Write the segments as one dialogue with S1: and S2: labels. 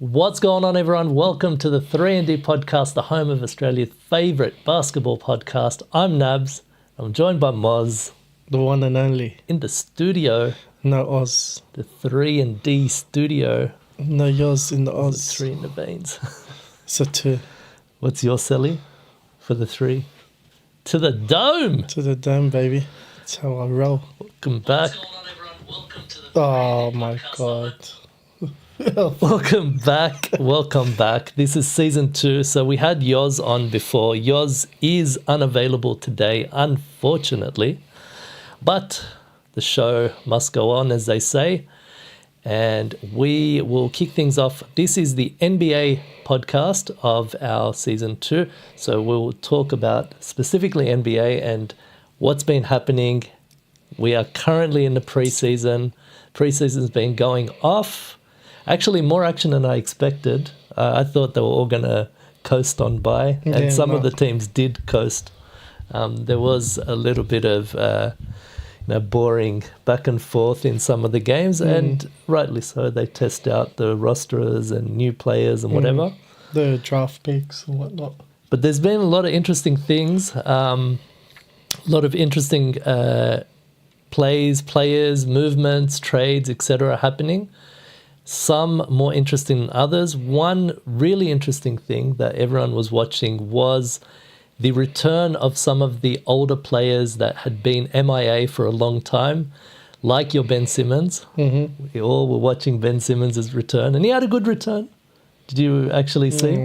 S1: What's going on, everyone? Welcome to the 3&D podcast, the home of Australia's favourite basketball podcast. I'm Nabs. I'm joined by Moz.
S2: The one and only.
S1: In the studio.
S2: No Oz.
S1: The 3&D studio.
S2: No yours in the Oz.
S1: The 3 in the veins.
S2: It's a 2.
S1: What's your Sally for the 3? To the dome.
S2: To the dome, baby. That's how I roll.
S1: Welcome back.
S3: What's going on, everyone? Welcome to the
S2: Oh my
S3: podcast.
S2: God.
S1: Welcome back. This is season 2. So we had Yoz on before. Yoz is unavailable today, unfortunately. But the show must go on, as they say. And we will kick things off. This is the NBA podcast of our season 2. So we'll talk about specifically NBA and what's been happening. We are currently in the preseason. Preseason's been going off. Actually, more action than I expected. I thought they were all going to coast on by, and some of the teams did coast. There was a little bit of boring back and forth in some of the games, and rightly so. They test out the rosters and new players and whatever.
S2: The draft picks and whatnot.
S1: But there's been a lot of interesting things, a lot of interesting players, movements, trades, etc. happening. Some more interesting than others. One really interesting thing that everyone was watching was the return of some of the older players that had been MIA for a long time, like your Ben Simmons. Mm-hmm. We all were watching Ben Simmons' return, and he had a good return. Did you actually see?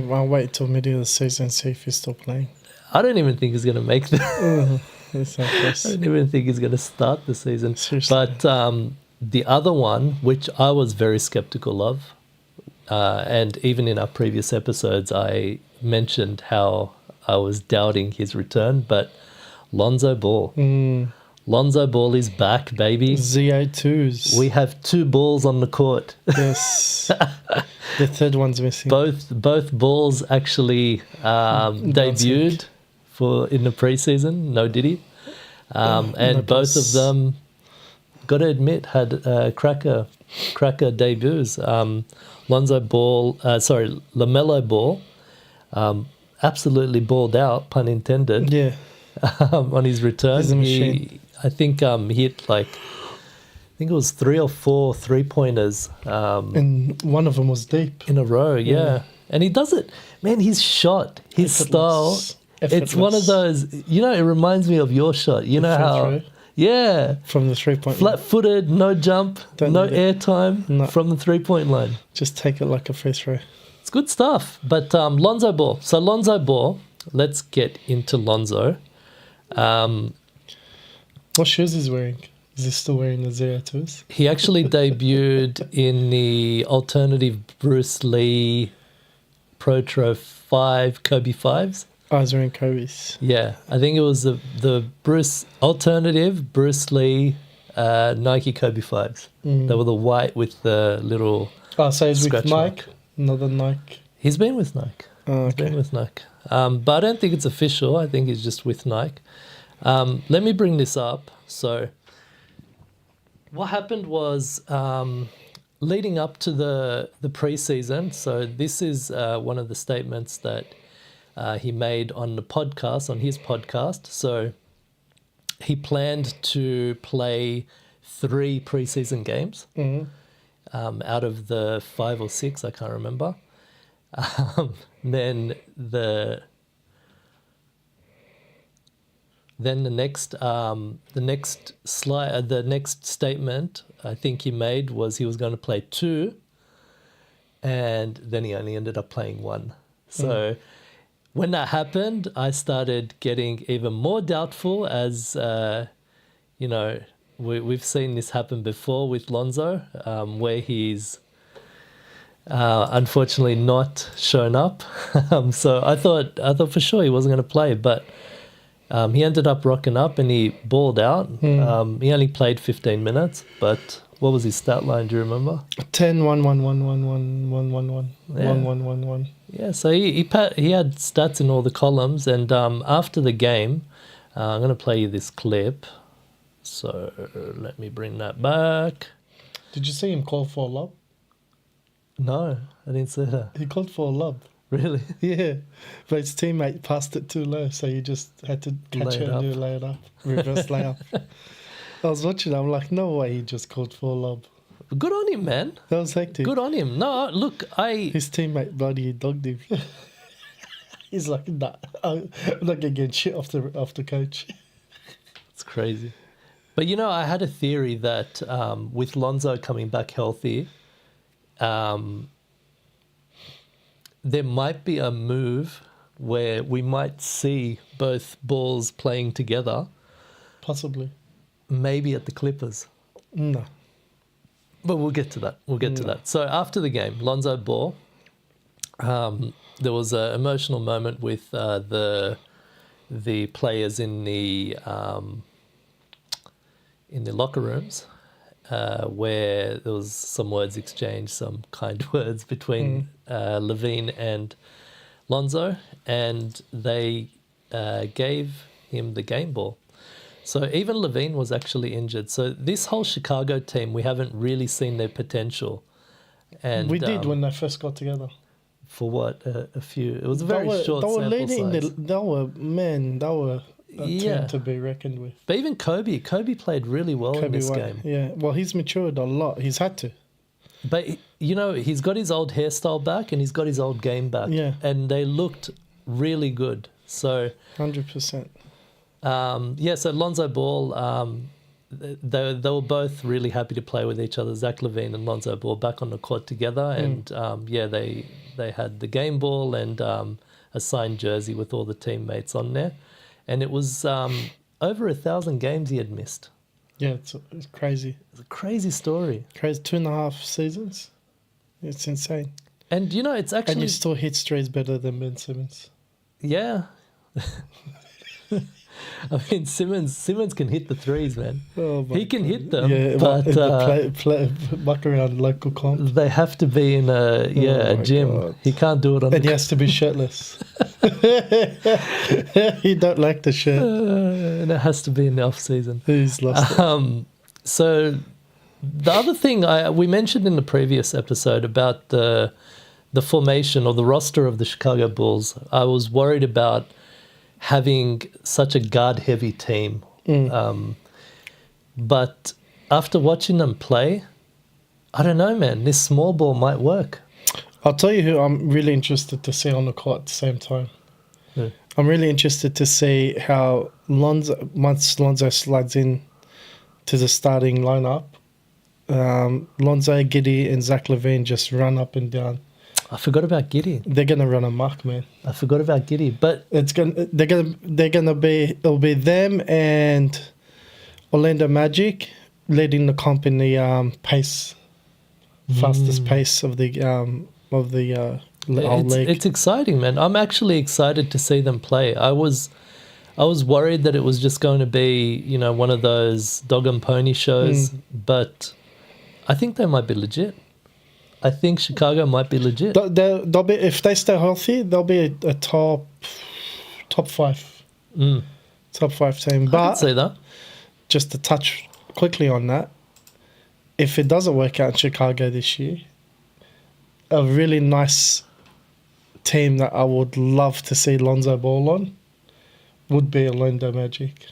S2: I'll wait till middle of the season and see if he's still playing.
S1: I don't even think he's going to make the... I
S2: I
S1: don't even think he's going to start the season.
S2: Seriously.
S1: But the other one, which I was very skeptical of, and even in our previous episodes, I mentioned how I was doubting his return, but Lonzo Ball. Lonzo Ball is back, baby.
S2: Z02s.
S1: We have 2 balls on the court.
S2: Yes. The third one's missing.
S1: Both balls actually debuted in the preseason. No diddy. And
S2: no
S1: both of them, got to admit, had cracker debuts. LaMelo Ball, absolutely balled out, pun intended.
S2: Yeah.
S1: On his return.
S2: He's a machine.
S1: I think he hit it was 3 or 4 3-pointers.
S2: And one of them was deep.
S1: In a row, yeah. And he does it. Man, his shot, his style, it's one of those, it reminds me of your shot. You know how...
S2: Throw.
S1: Yeah.
S2: From the 3-point line.
S1: Flat-footed, no jump, no air time from the 3-point line.
S2: Just take it like a free throw.
S1: It's good stuff. But Lonzo Ball. So Lonzo Ball, let's get into Lonzo.
S2: What shoes is he wearing? Is he still wearing the 02s?
S1: He actually debuted in the alternative Bruce Lee Protro 5 Kobe 5s.
S2: Oh, he's wearing Kobe's.
S1: Yeah, I think it was the alternative Bruce Lee Nike Kobe 5s. They were the white with the little
S2: so he's with
S1: scratch
S2: Nike?
S1: mark.
S2: Another Nike?
S1: He's been with Nike.
S2: Oh, okay.
S1: He's been with Nike. But I don't think it's official. I think he's just with Nike. Let me bring this up. So what happened was leading up to the preseason. So this is one of the statements that he made on his podcast. So he planned to play 3 preseason games out of the 5 or 6, I can't remember. Then the next statement I think he made was he was going to play 2, and then he only ended up playing 1. So when that happened, I started getting even more doubtful, as we've seen this happen before with Lonzo, where he's unfortunately not shown up. So I thought for sure he wasn't going to play, but he ended up rocking up and he balled out. He only played 15 minutes, but what was his stat line? Do you remember?
S2: 10, 1, 1, 1, 1, 1, 1, 1, 1, 1, 1, 1, 1.
S1: Yeah, so he had stats in all the columns, and after the game, I'm going to play you this clip. So let me bring that back.
S2: Did you see him call for a lob?
S1: No, I didn't see that.
S2: He called for a lob.
S1: Really?
S2: Yeah, but his teammate passed it too low, so he just had to catch
S1: Lay it
S2: it and
S1: up.
S2: lay it up, reverse layup. I was watching. I'm like, no way, he just called for a lob.
S1: Good on him, man.
S2: That was hectic.
S1: Good on him. No, look,
S2: His teammate bloody dogged him. He's like, nah, I'm not gonna get shit off the coach.
S1: It's crazy. But I had a theory that with Lonzo coming back healthy, there might be a move where we might see both Balls playing together,
S2: Possibly.
S1: maybe at the Clippers.
S2: No.
S1: But we'll get to that. We'll get to that. So after the game, Lonzo Ball, there was an emotional moment with the players in the locker rooms, where there was some words exchanged, some kind words between Levine and Lonzo, and they gave him the game ball. So even Levine was actually injured. So this whole Chicago team, we haven't really seen their potential. And
S2: We did when they first got together.
S1: for what a few. It was a very short
S2: They were
S1: sample
S2: leading.
S1: size.
S2: They were a
S1: Yeah.
S2: team to be reckoned with.
S1: But even Kobe played really well in this
S2: Wade,
S1: game.
S2: Yeah, well, he's matured a lot. He's had to.
S1: But he's got his old hairstyle back and he's got his old game back.
S2: Yeah.
S1: And they looked really good. So
S2: 100%.
S1: so Lonzo Ball, they were both really happy to play with each other. Zach LaVine and Lonzo Ball back on the court together, and they had the game ball and a signed jersey with all the teammates on there, and it was over 1,000 games he had missed.
S2: Yeah, it's crazy.
S1: It's a crazy story,
S2: Crazy. 2.5 seasons. It's insane.
S1: and it's actually
S2: And you still hit strays better than Ben Simmons.
S1: yeah. I mean, Simmons can hit the threes, man.
S2: Oh,
S1: He can hit them,
S2: yeah,
S1: but
S2: muck around local comp.
S1: they have to be in a
S2: my
S1: gym.
S2: God.
S1: He can't do it on
S2: And
S1: the
S2: he has to be shirtless. He don't like the shirt.
S1: and it has to be in the off season.
S2: He's lost it.
S1: So the other thing we mentioned in the previous episode about the formation or the roster of the Chicago Bulls, I was worried about having such a guard-heavy team. But after watching them play, I don't know, man. This small ball might work.
S2: I'll tell you who I'm really interested to see on the court at the same time.
S1: Yeah.
S2: I'm really interested to see how once Lonzo slides in to the starting lineup, Lonzo, Giddy, and Zach LaVine just run up and down.
S1: I forgot about Giddy.
S2: They're gonna run amok, man.
S1: I forgot about Giddy. But
S2: It'll be them and Orlando Magic leading the comp in the fastest pace of the whole league.
S1: it's exciting, man. I'm actually excited to see them play. I was worried that it was just going to be, one of those dog and pony shows, but I think they might be legit. I think Chicago might be legit.
S2: They'll be, if they stay healthy, they'll be a top 5. Top 5 team.
S1: I
S2: But
S1: can see that.
S2: just to touch quickly on that, if it doesn't work out in Chicago this year, a really nice team that I would love to see Lonzo Ball on would be Orlando Magic.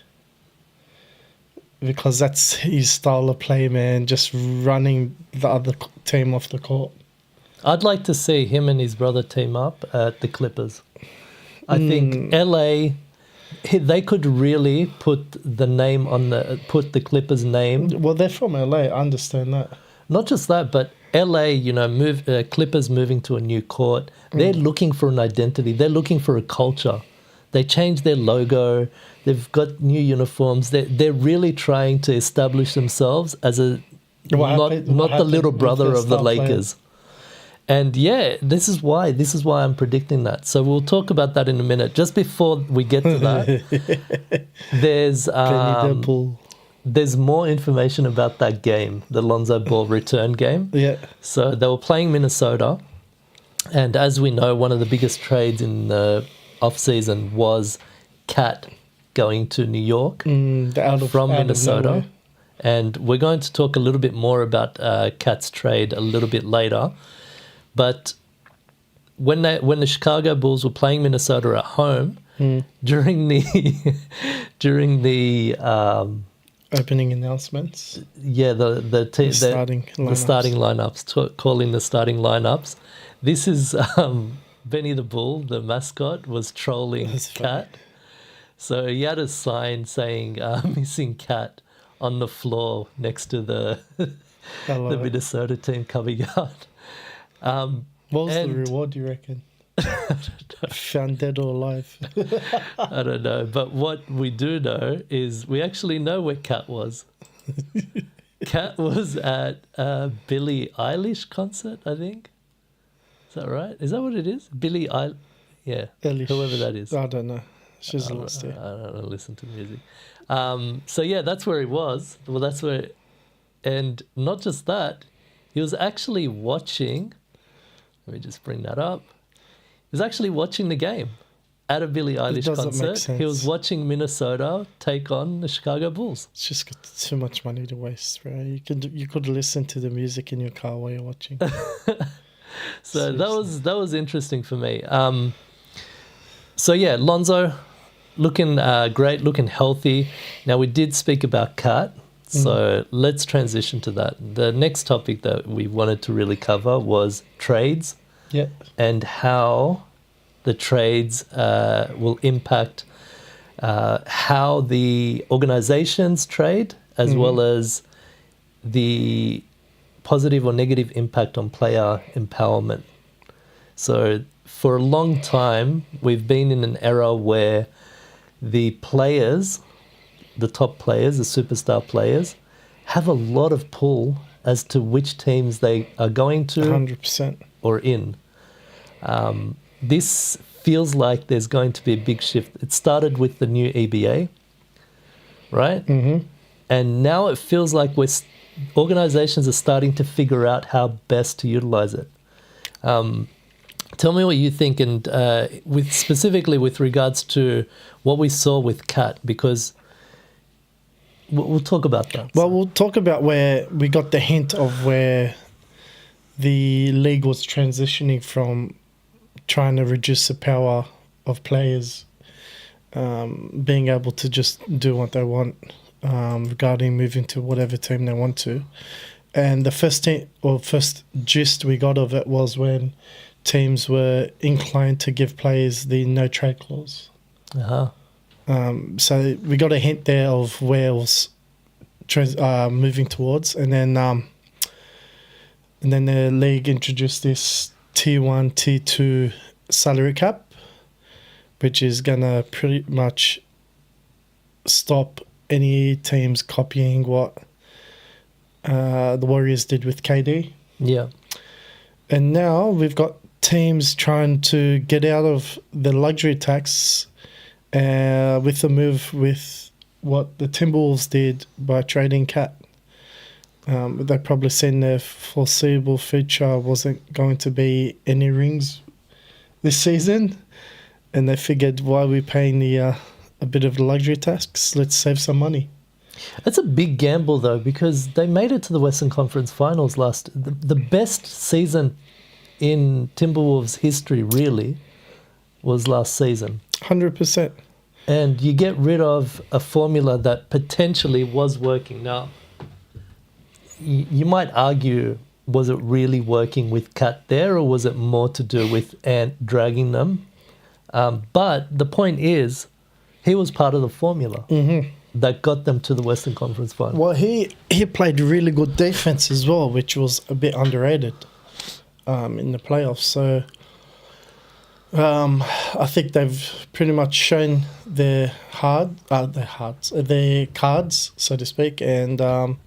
S2: Because that's his style of play, man, just running the other team off the court.
S1: I'd like to see him and his brother team up at the Clippers. I think LA, they could really put the Clippers name.
S2: Well, they're from LA, I understand that.
S1: Not just that, but LA, Clippers moving to a new court. They're looking for an identity. They're looking for a culture. They changed their logo. They've got new uniforms. They're really trying to establish themselves as not the little brother of the Lakers. And this is why I'm predicting that. So we'll talk about that in a minute. Just before we get to that, there's more information about that game, the Lonzo Ball return game.
S2: Yeah.
S1: So they were playing Minnesota, and as we know, one of the biggest trades in the off-season was Cat going to New York from Minnesota. And we're going to talk a little bit more about Cat's trade a little bit later. But when the Chicago Bulls were playing Minnesota at home during the
S2: Opening announcements.
S1: the starting lineups, calling the starting lineups. This is Benny the Bull, the mascot, was trolling Cat. So he had a sign saying "Missing Cat" on the floor next to the Minnesota team coming out.
S2: What was the reward, you reckon? Found dead or alive?
S1: I don't know. But what we do know is we actually know where Cat was. Cat was at a Billie Eilish concert, I think. Is that right? Is that what it is? Billie Eilish? Yeah.
S2: Eilish.
S1: Whoever that is.
S2: I don't know. She's lost it.
S1: I don't listen to music. So, yeah, that's where he was. Well, that's where... And not just that, he was actually watching... Let me just bring that up. He was actually watching the game at a Billie Eilish concert. He was watching Minnesota take on the Chicago Bulls.
S2: It's just got too much money to waste, bro. You could listen to the music in your car while you're watching.
S1: So that was interesting for me. So yeah, Lonzo looking great, looking healthy. Now we did speak about Cat, so let's transition to that. The next topic that we wanted to really cover was trades.
S2: Yeah.
S1: And how the trades will impact how the organizations trade, as well as the positive or negative impact on player empowerment. So for a long time, we've been in an era where the players, the top players, the superstar players, have a lot of pull as to which teams they are going to
S2: 100%.
S1: or in. This feels like there's going to be a big shift. It started with the new EBA, right? Mm-hmm. And now it feels like organizations are starting to figure out how best to utilize it. Tell me what you think, and specifically with regards to what we saw with Cat, because we'll talk about that.
S2: Well, we'll talk about where we got the hint of where the league was transitioning from trying to reduce the power of players being able to just do what they want regarding moving to whatever team they want to. And the first gist we got of it was when teams were inclined to give players the no trade clause.
S1: Uh-huh.
S2: So we got a hint there of where it was moving towards, and then the league introduced this T1, T2 salary cap, which is gonna pretty much stop any teams copying what the Warriors did with KD.
S1: Yeah.
S2: And now we've got teams trying to get out of the luxury tax with the move with what the Timberwolves did by trading Cat. They probably seen their foreseeable future wasn't going to be any rings this season, and they figured, why are we paying a bit of the luxury tax? Let's save some money.
S1: That's a big gamble, though, because they made it to the Western Conference Finals the best season in Timberwolves history, really, was last season.
S2: 100%.
S1: And you get rid of a formula that potentially was working. Now, you might argue, was it really working with Cat there, or was it more to do with Ant dragging them? But the point is, he was part of the formula that got them to the Western Conference Final.
S2: Well, he played really good defense as well, which was a bit underrated in the playoffs. So I think they've pretty much shown their cards, so to speak, and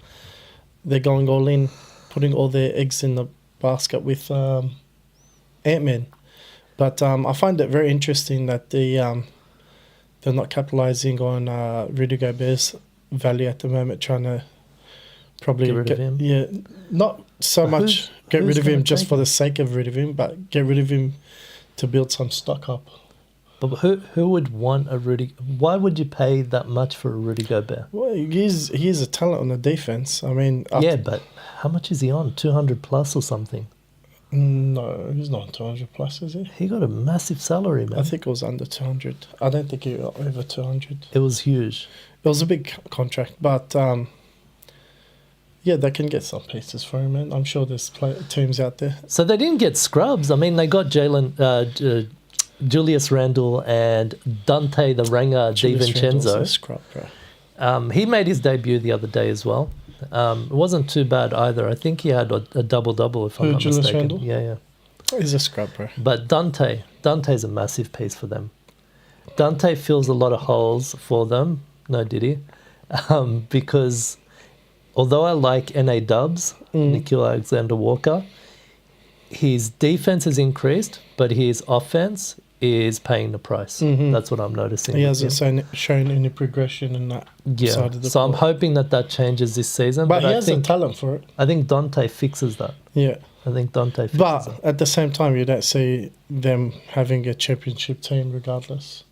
S2: they're going all in, putting all their eggs in the basket with Ant-Man. But I find it very interesting that they're not capitalizing on Rudy Gobert's value at the moment, trying to probably
S1: get rid of him.
S2: Yeah, not so much get rid of him just for the sake of rid of him, but get rid of him to build some stock up.
S1: But who would want a Rudy? Why would you pay that much for a Rudy Gobert?
S2: Well, he is a talent on the defense. I mean,
S1: yeah, but how much is he on? 200 plus or something?
S2: No, he's not 200 plus, is he?
S1: He got a massive salary, man.
S2: I think it was under 200. I don't think he got over 200.
S1: It was huge.
S2: It was a big contract, but yeah, they can get some pieces for him, man. I'm sure there's teams out there.
S1: So they didn't get scrubs. I mean, they got Julius Randle and Dante the Ranga
S2: Julius Randle's
S1: DiVincenzo.
S2: a scrub, bro.
S1: He made his debut the other day as well. It wasn't too bad either. I think he had a double-double, if I'm not
S2: Julius
S1: mistaken.
S2: Randle?
S1: Yeah.
S2: He's a scrub, bro.
S1: But Dante's a massive piece for them. Dante fills a lot of holes for them. No, did he? Because although I like NA Dubs, Nikhil Alexander-Walker, his defense has increased, but his offense is paying the price. That's what I'm noticing.
S2: He
S1: with
S2: hasn't shown any progression in that side of the
S1: so I'm
S2: court.
S1: hoping that changes this season.
S2: But he
S1: I
S2: has
S1: think
S2: the talent for it.
S1: I think Dante fixes that.
S2: Yeah.
S1: I think Dante fixes
S2: But
S1: that.
S2: at the same time, you don't see them having a championship team regardless.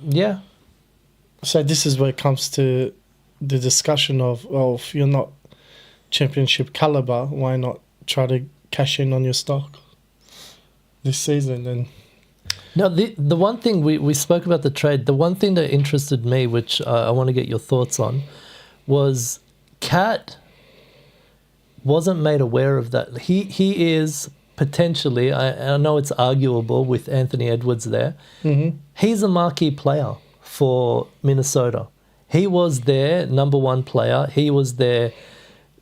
S1: Yeah.
S2: So this is where it comes to the discussion of, well, if you're not championship caliber, why not try to cash in on your stock this season? And
S1: Now, the one thing we spoke about the trade, the one thing that interested me, which I want to get your thoughts on, was Cat wasn't made aware of that. He is potentially, I know it's arguable with Anthony Edwards there, he's a marquee player for Minnesota. He was their number one player. He was their,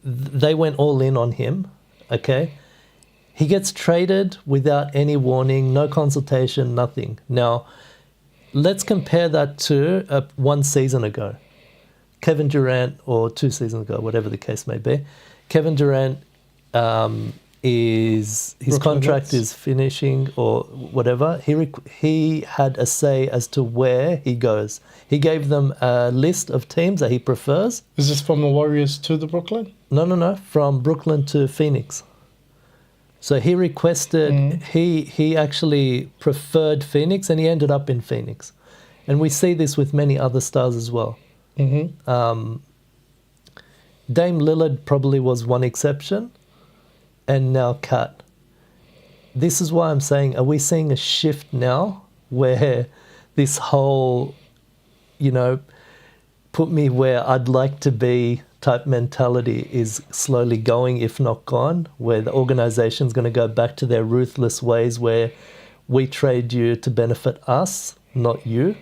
S1: they went all in on him, okay? He gets traded without any warning, no consultation, nothing. Now, let's compare that to 1 season ago. Kevin Durant, or 2 seasons ago, whatever the case may be. Kevin Durant his contract is finishing or whatever. He had a say as to where he goes. He gave them a list of teams that he prefers.
S2: is this from the Warriors to the Brooklyn?
S1: No, from Brooklyn to Phoenix. So he requested, he actually preferred Phoenix, and he ended up in Phoenix. And we see this with many other stars as well. Dame Lillard probably was one exception, and now Kat. This is why I'm saying, are we seeing a shift now where this whole, put me where I'd like to be type mentality is slowly going, if not gone, where the organization's going to go back to their ruthless ways where we trade you to benefit us, not you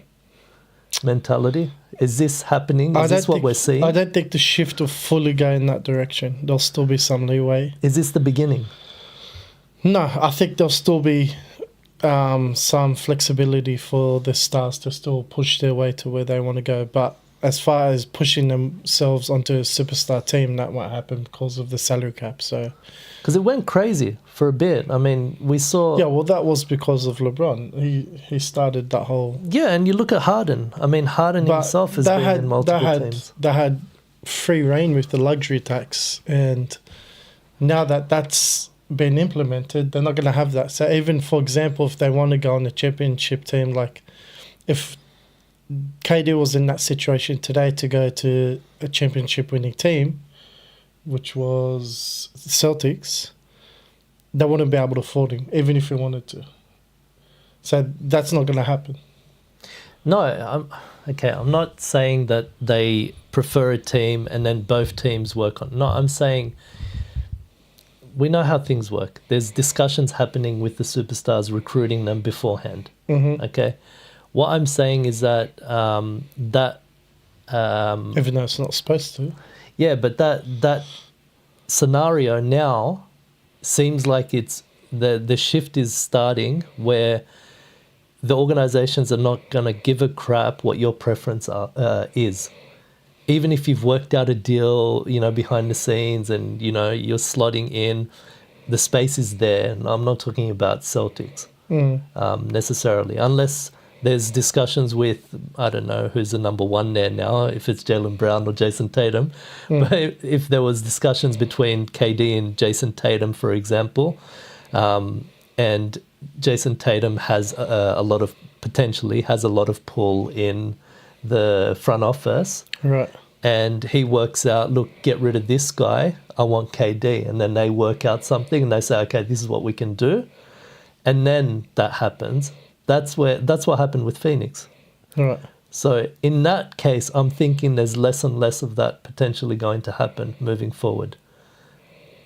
S1: mentality? Is this happening? Is this what we're seeing?
S2: I don't think the shift will fully go in that direction. There'll still be some leeway.
S1: Is this the beginning?
S2: No, I think there'll still be some flexibility for the stars to still push their way to where they want to go. But as far as pushing themselves onto a superstar team, that won't happen because of the salary cap. So,
S1: because it went crazy for a bit. I mean, we saw...
S2: Yeah, well, that was because of LeBron. He started that whole...
S1: Yeah, and you look at Harden. I mean, Harden himself has been in multiple teams.
S2: They had free reign with the luxury tax, and now that that's been implemented, they're not going to have that. So even, for example, if they want to go on a championship team, like if KD was in that situation today to go to a championship winning team, which was Celtics, they wouldn't be able to afford him, even if he wanted to. So that's not going to happen.
S1: No, I'm not saying that they prefer a team and then both teams work on. No, I'm saying we know how things work. There's discussions happening with the superstars, recruiting them beforehand. Okay, what I'm saying is that
S2: Even though it's not supposed to.
S1: Yeah, but that scenario now seems like it's the shift is starting where the organizations are not going to give a crap what your preference is. Even if you've worked out a deal, behind the scenes and, you're slotting in, the space is there. And I'm not talking about Celtics necessarily, unless there's discussions with, I don't know, who's the number one there now, if it's Jaylen Brown or Jason Tatum. But if there was discussions between KD and Jason Tatum, for example, and Jason Tatum has potentially has a lot of pull in the front office.
S2: Right.
S1: and he works out, look, get rid of this guy, I want KD. And then they work out something and they say, okay, this is what we can do. And then that happens. That's what happened with Phoenix.
S2: All right.
S1: So in that case, I'm thinking there's less and less of that potentially going to happen moving forward.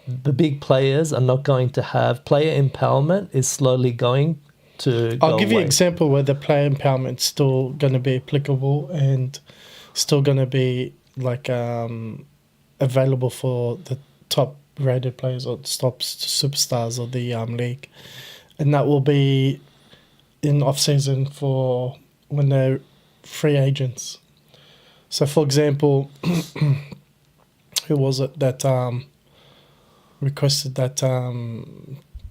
S1: The big players are not going to have player empowerment is slowly going to
S2: I'll
S1: go
S2: give you an
S1: away.
S2: example where the player empowerment's still going to be applicable and still going to be like available for the top rated players or top superstars of the league, and that will be in off season for when they're free agents. So, for example, who was it that requested that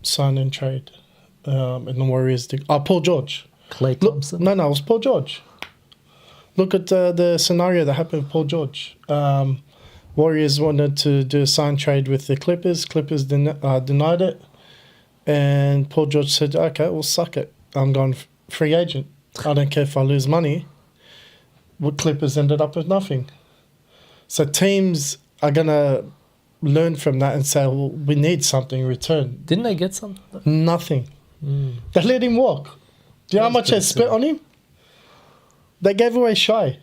S2: sign and trade in the Warriors? Paul George.
S1: Klay
S2: Look,
S1: Thompson.
S2: no, it was Paul George. Look at the scenario that happened with Paul George. Warriors wanted to do a sign trade with the Clippers. Clippers denied it. And Paul George said, okay, well, suck it. I'm going free agent. I don't care if I lose money. Well, Clippers ended up with nothing. So teams are going to learn from that and say, well, we need something in return.
S1: Didn't they get something?
S2: Nothing. They let him walk. Do you know how much they spent on him? They gave away Shy.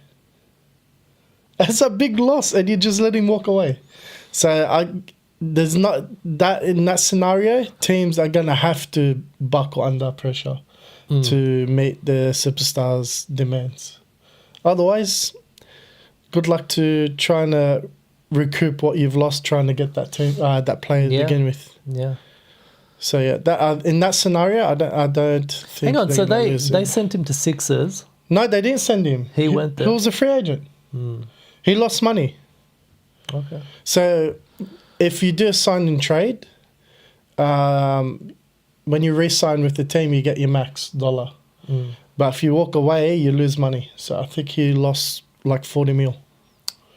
S2: That's a big loss, and you just let him walk away. So there's not that in that scenario. Teams are gonna have to buckle under pressure to meet the superstars' demands. Otherwise, good luck to trying to recoup what you've lost, trying to get that team, that player to begin with.
S1: Yeah.
S2: So yeah, that in that scenario, I don't think.
S1: Hang on,
S2: they're
S1: so
S2: gonna
S1: they
S2: lose him.
S1: sent him to Sixers.
S2: No, they didn't send him.
S1: He went there.
S2: He was a free agent. He lost money.
S1: Okay.
S2: So if you do a sign and trade, when you re-sign with the team, you get your max dollar. But if you walk away, you lose money. So I think he lost like 40 mil.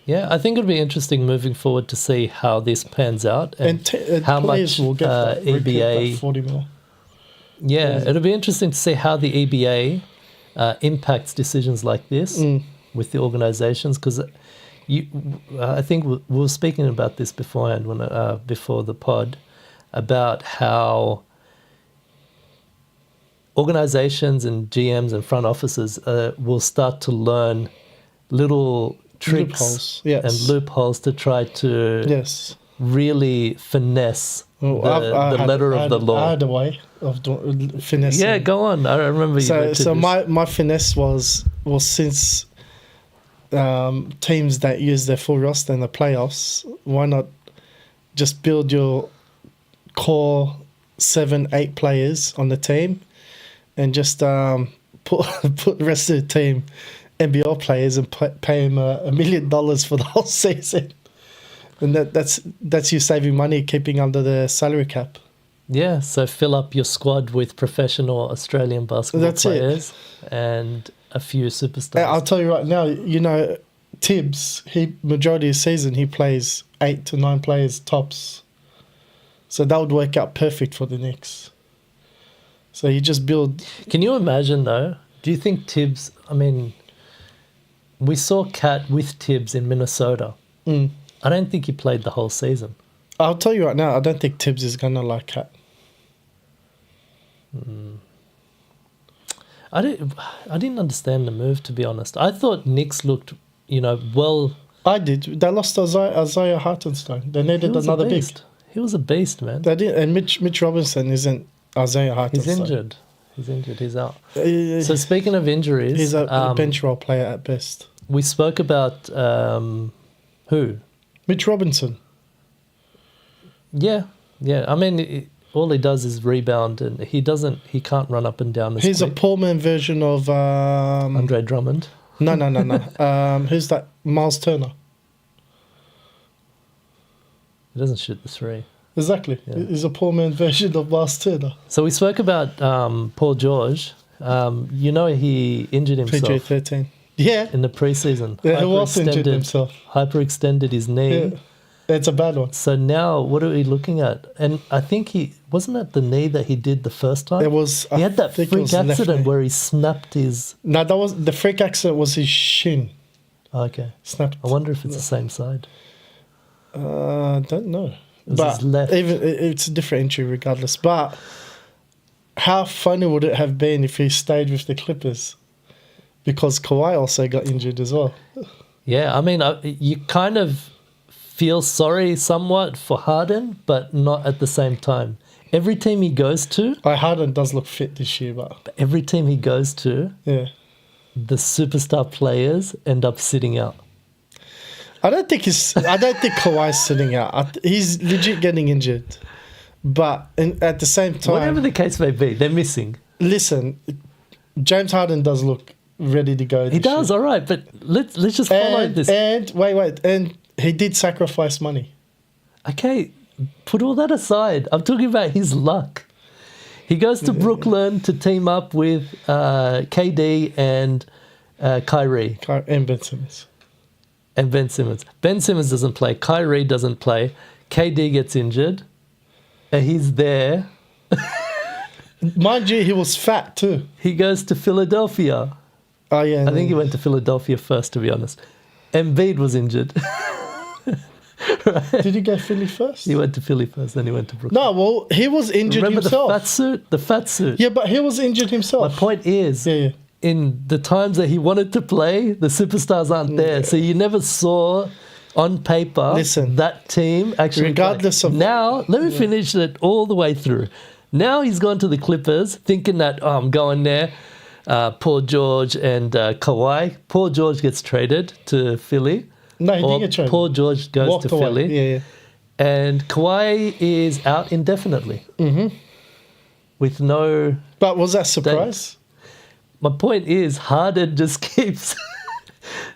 S1: Yeah, I think it'll be interesting moving forward to see how this pans out and how
S2: players
S1: much
S2: will get that, recoup
S1: EBA.
S2: that 40 mil.
S1: Yeah, it'll be interesting to see how the EBA impacts decisions like this with the organizations, because I think we were speaking about this beforehand before the pod about how organizations and GMs and front offices will start to learn little tricks
S2: Loopholes, yes.
S1: and loopholes to try to really finesse the letter of the law.
S2: I had a way of finessing.
S1: Yeah, go on. I remember you.
S2: So my finesse was since teams that use their full roster in the playoffs, why not just build your core 7-8 players on the team and just put the rest of the team NBL players and pay them $1 million for the whole season. And that's you saving money, keeping under the salary cap.
S1: Yeah, so fill up your squad with professional Australian basketball players and a few superstars.
S2: I'll tell you right now, Tibbs, majority of the season he plays 8 to 9 players tops. So that would work out perfect for the Knicks. So you just build.
S1: Can you imagine though? Do you think Tibbs? I mean, we saw Cat with Tibbs in Minnesota. I don't think he played the whole season.
S2: I'll tell you right now, I don't think Tibbs is gonna like Cat.
S1: I didn't understand the move, to be honest. I thought Knicks looked, well.
S2: I did. They lost Isaiah Hartenstein. They needed another big.
S1: He was a beast, man.
S2: They did, and Mitch Robinson isn't Isaiah Hartenstein.
S1: He's injured. He's out. So speaking of injuries,
S2: he's a bench role player at best.
S1: We spoke about who?
S2: Mitch Robinson.
S1: Yeah. I mean, all he does is rebound, and he can't run up and down.
S2: He's quick. A poor man version of
S1: Andre Drummond.
S2: No. Who's that? Miles Turner.
S1: He doesn't shoot the three.
S2: Exactly. Yeah. He's a poor man version of Miles Turner.
S1: So we spoke about Paul George. He injured himself.
S2: PG-13. Yeah.
S1: In the preseason.
S2: Yeah, he was injured himself.
S1: Hyperextended his knee.
S2: Yeah. It's a bad one.
S1: So now, what are we looking at? And I think wasn't that the knee that he did the first time? He had that freak accident where he snapped his.
S2: No, the freak accident was his shin.
S1: Okay.
S2: Snapped.
S1: I wonder if it's the same side.
S2: Don't know.
S1: It was
S2: But
S1: his left.
S2: even it's a different injury regardless. But how funny would it have been if he stayed with the Clippers? Because Kawhi also got injured as well.
S1: Yeah, I mean, you kind of feel sorry somewhat for Harden, but not at the same time. Every team he goes to,
S2: Harden does look fit this year, but
S1: every team he goes to,
S2: yeah.
S1: the superstar players end up sitting out.
S2: I don't think Kawhi's sitting out. He's legit getting injured. But at the same time,
S1: Whatever the case may be, they're missing.
S2: listen, James Harden does look ready to go.
S1: He does, all right, but let's just follow this.
S2: And wait, and he did sacrifice money.
S1: Okay, put all that aside. I'm talking about his luck. He goes to Brooklyn to team up with KD and Kyrie.
S2: And Ben Simmons.
S1: And Ben Simmons. Ben Simmons doesn't play. Kyrie doesn't play. KD gets injured. And he's there.
S2: Mind you, he was fat too.
S1: He goes to Philadelphia.
S2: Oh yeah.
S1: I think he went to Philadelphia first, to be honest. Embiid was injured.
S2: Did he go Philly first?
S1: He went to Philly first, then he went to Brooklyn.
S2: No, well, he was injured
S1: Remember
S2: himself.
S1: the fat suit? The fat suit.
S2: Yeah, but he was injured himself.
S1: My point is,
S2: Yeah.
S1: in the times that he wanted to play, the superstars aren't there. So you never saw on paper
S2: Listen,
S1: that team actually
S2: regardless
S1: play.
S2: of-
S1: Now, let me finish it all the way through. Now he's gone to the Clippers thinking that, I'm going there. Paul George and Kawhi. Paul George gets traded to Philly.
S2: No, he
S1: Or
S2: didn't get traded.
S1: Paul George goes
S2: Walked
S1: to
S2: away.
S1: Philly.
S2: Yeah.
S1: And Kawhi is out indefinitely. Mm-hmm. With no...
S2: But was that a surprise?
S1: My point is, Harden just keeps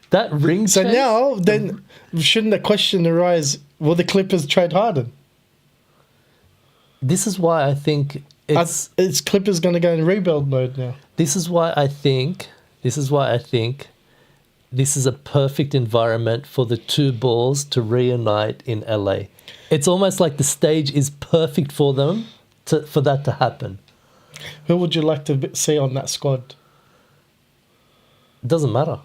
S1: that ring.
S2: So
S1: chase.
S2: now, then, shouldn't the question arise, will the Clippers trade Harden?
S1: This is why I think it's...
S2: It's Clippers going to go in rebuild mode now.
S1: This is why I think this is a perfect environment for the two balls to reunite in LA. It's almost like the stage is perfect for them for that to happen.
S2: Who would you like to see on that squad?
S1: It doesn't matter.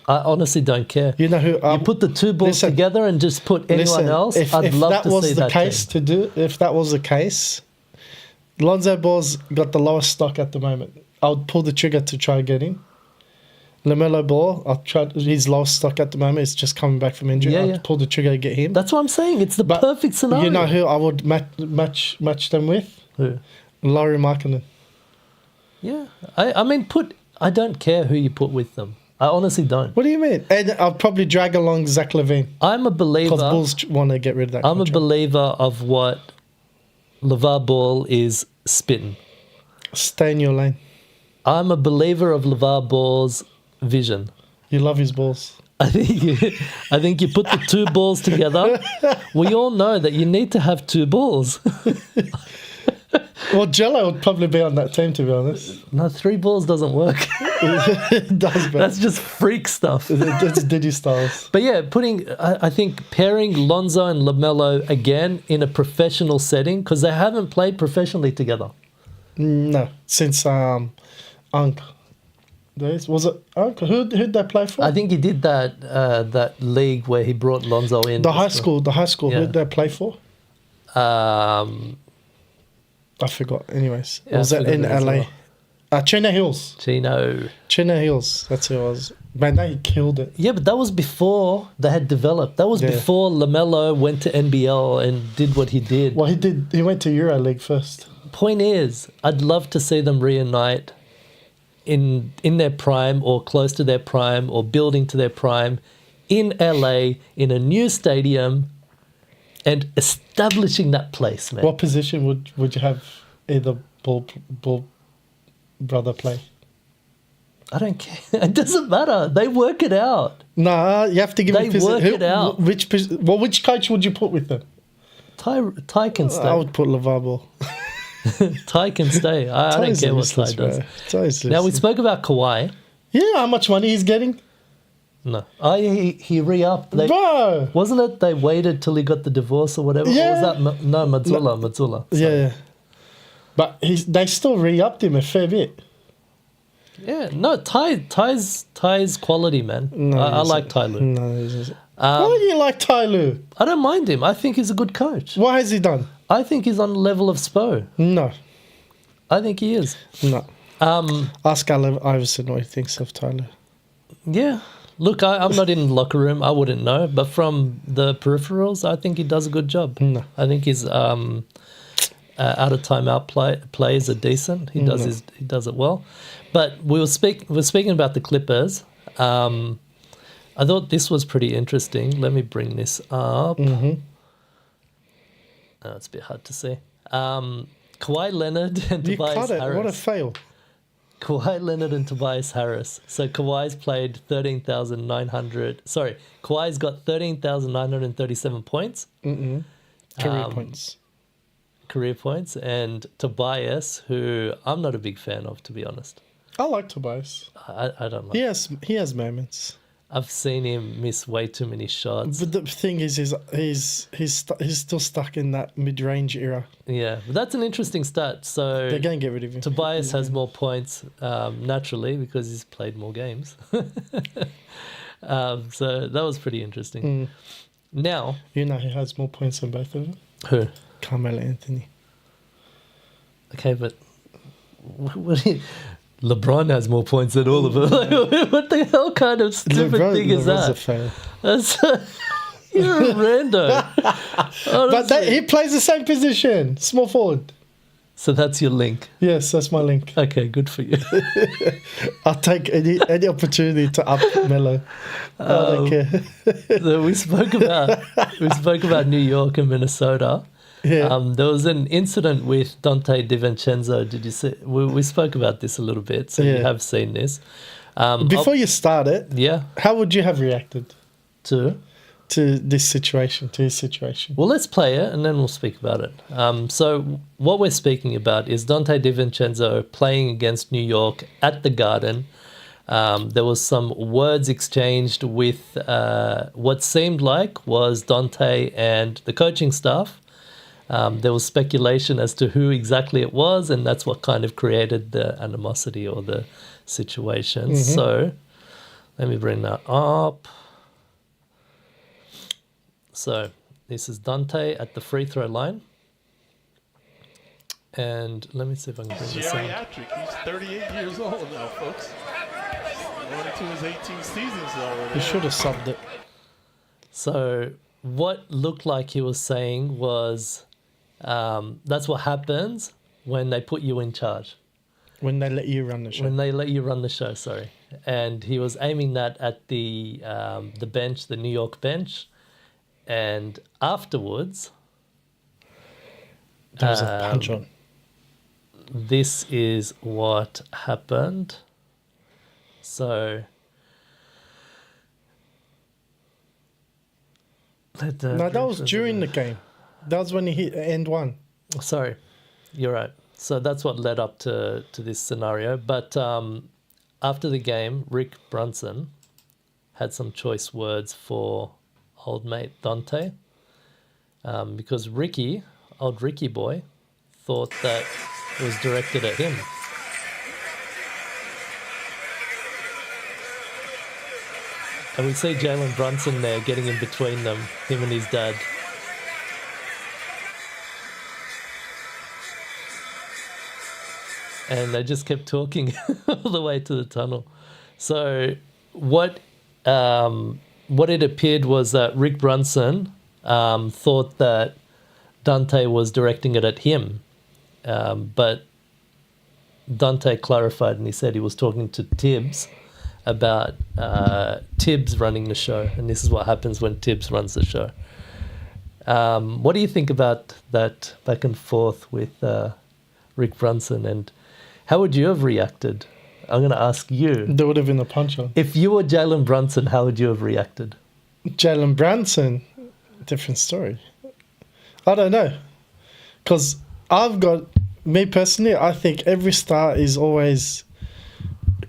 S1: I honestly don't care.
S2: You know who?
S1: You put the two balls
S2: listen,
S1: together and just put anyone else. I'd love to see that.
S2: If that was the case, Lonzo Balls got the lowest stock at the moment. I would pull the trigger to try and get him. LaMelo Ball, I'll try his lowest stock at the moment. It's just coming back from injury. I'd pull the trigger to get him.
S1: That's what I'm saying. It's the perfect scenario.
S2: You know who I would match them with?
S1: Who?
S2: Laurie Markkinen.
S1: Yeah. I mean, I don't care who you put with them. I honestly don't.
S2: What do you mean? And I'll probably drag along Zach LaVine.
S1: I'm a believer.
S2: Because Bulls want to get rid of that
S1: I'm
S2: contract.
S1: a believer of what LeVar Ball is spitting.
S2: Stay in your lane.
S1: I'm a believer of LeVar Ball's vision.
S2: You love his balls.
S1: I think you put the two balls together. We all know that you need to have two balls.
S2: Well, Jello would probably be on that team, to be honest.
S1: No, three balls doesn't work.
S2: It does, but
S1: That's just freak stuff.
S2: that's Diddy Styles.
S1: But yeah, I think pairing Lonzo and LaMelo again in a professional setting, because they haven't played professionally together.
S2: No, since Unk days. Was it Unk? Who'd they play for?
S1: I think he did that league where he brought Lonzo in.
S2: The high school.
S1: Yeah.
S2: Who'd they play for? I forgot. Anyways,
S1: Yeah,
S2: was
S1: I
S2: that in
S1: forgot
S2: LA?
S1: as well.
S2: Chino Hills. Chino Hills. That's who it was. Man, they killed it.
S1: Yeah, but that was before they had developed. That was before LaMelo went to NBL and did what he did.
S2: Well, he did. He went to EuroLeague first.
S1: Point is, I'd love to see them reunite in their prime or close to their prime or building to their prime in LA in a new stadium and establishing that place, man.
S2: What position would you have either Ball brother play?
S1: I don't care. It doesn't matter. They work it out.
S2: Nah, you have to give
S1: They
S2: me
S1: work it out.
S2: Which coach would you put with them?
S1: Ty can stay.
S2: I would put LeVar Ball.
S1: Ty can stay. I don't care what Ty does. Now, we spoke about Kawhi.
S2: Yeah, how much money he's getting?
S1: No. He re-upped.
S2: Bro!
S1: Wasn't it they waited till he got the divorce or whatever?
S2: Yeah.
S1: Or was that... No, Mazzula.
S2: Yeah. But they still re-upped him a fair bit.
S1: Yeah, no, Ty's quality, man.
S2: No,
S1: I
S2: he's-
S1: like Ty Lue.
S2: No, he's- why do you like Ty Lue?
S1: I don't mind him. I think he's a good coach.
S2: What has he done?
S1: I think he's on the level of Spo.
S2: No,
S1: I think he is.
S2: no. Ask Allen Iverson what he thinks of Ty Lue.
S1: Yeah. Look, I'm not in the locker room. I wouldn't know. But from the peripherals, I think he does a good job.
S2: No.
S1: I think his out of timeout plays are decent. He does it well. But we're speaking about the Clippers. I thought this was pretty interesting. Let me bring this up.
S2: Mm-hmm.
S1: Oh, it's a bit hard to see. Kawhi Leonard and
S2: You
S1: Tobias
S2: cut it.
S1: Harris.
S2: What a fail.
S1: Kawhi Leonard and Tobias Harris. So Kawhi's played 13,900. Sorry, Kawhi's got 13,937 points. Career points. And Tobias, who I'm not a big fan of, to be honest.
S2: I like Tobias.
S1: I don't like.
S2: He has moments.
S1: I've seen him miss way too many shots.
S2: But the thing is he's still stuck in that mid-range era.
S1: Yeah, but that's an interesting stat. So
S2: They're going to get rid of him.
S1: Tobias has more points naturally because he's played more games. So that was pretty interesting. Now,
S2: You know who has more points than both of them?
S1: who?
S2: Carmelo Anthony.
S1: Okay, but what do you, LeBron has more points than all of them. Like, what the hell kind of stupid thing is
S2: LeBron's a
S1: that?
S2: fail.
S1: That's you're a rando.
S2: But he plays the same position, small forward.
S1: So that's your link.
S2: Yes, that's my link.
S1: Okay, good for you.
S2: I'll take any opportunity to up Melo. I don't care.
S1: So we spoke about New York and Minnesota.
S2: Yeah.
S1: There was an incident with Dante DiVincenzo. Did you see? We spoke about this a little bit, so you
S2: Yeah.
S1: have seen this.
S2: Before you start it,
S1: Yeah,
S2: how would you have reacted
S1: to.
S2: to this situation, to his situation?
S1: Well, let's play it and then we'll speak about it. So what we're speaking about is Dante DiVincenzo playing against New York at the Garden. There was some words exchanged with what seemed like was Dante and the coaching staff. There was speculation as to who exactly it was, and that's what kind of created the animosity or the situation. So let me bring that up. So this is Dante at the free throw line. And let me see if I can bring this out.
S4: Geriatric. He's 38 years old now, folks. Going into his 18 seasons already.
S2: You should have subbed it.
S1: So what looked like he was saying was that's what happens when they put you in charge.
S2: When they let you run the show.
S1: When they let you run the show, sorry. And he was aiming that at the bench, the New York bench. And afterwards,
S2: There was a punch on.
S1: this is what happened. So
S2: No, that was during the game. That was when he hit end one.
S1: Sorry, you're right. So that's what led up to this scenario. But after the game, Rick Brunson had some choice words for old mate Dante, because old Ricky boy, thought that it was directed at him. And we see Jalen Brunson there getting in between them, him and his dad. And they just kept talking all the way to the tunnel. So what it appeared was that Rick Brunson thought that Dante was directing it at him. But Dante clarified and he said he was talking to Tibbs about Tibbs running the show. And this is what happens when Tibbs runs the show. What do you think about that back and forth with Rick Brunson, and how would you have reacted? I'm going to ask you.
S2: There would have been a punch on.
S1: If you were Jalen Brunson, how would you have reacted?
S2: Jalen Brunson, different story. I don't know. Because me personally, I think every star is always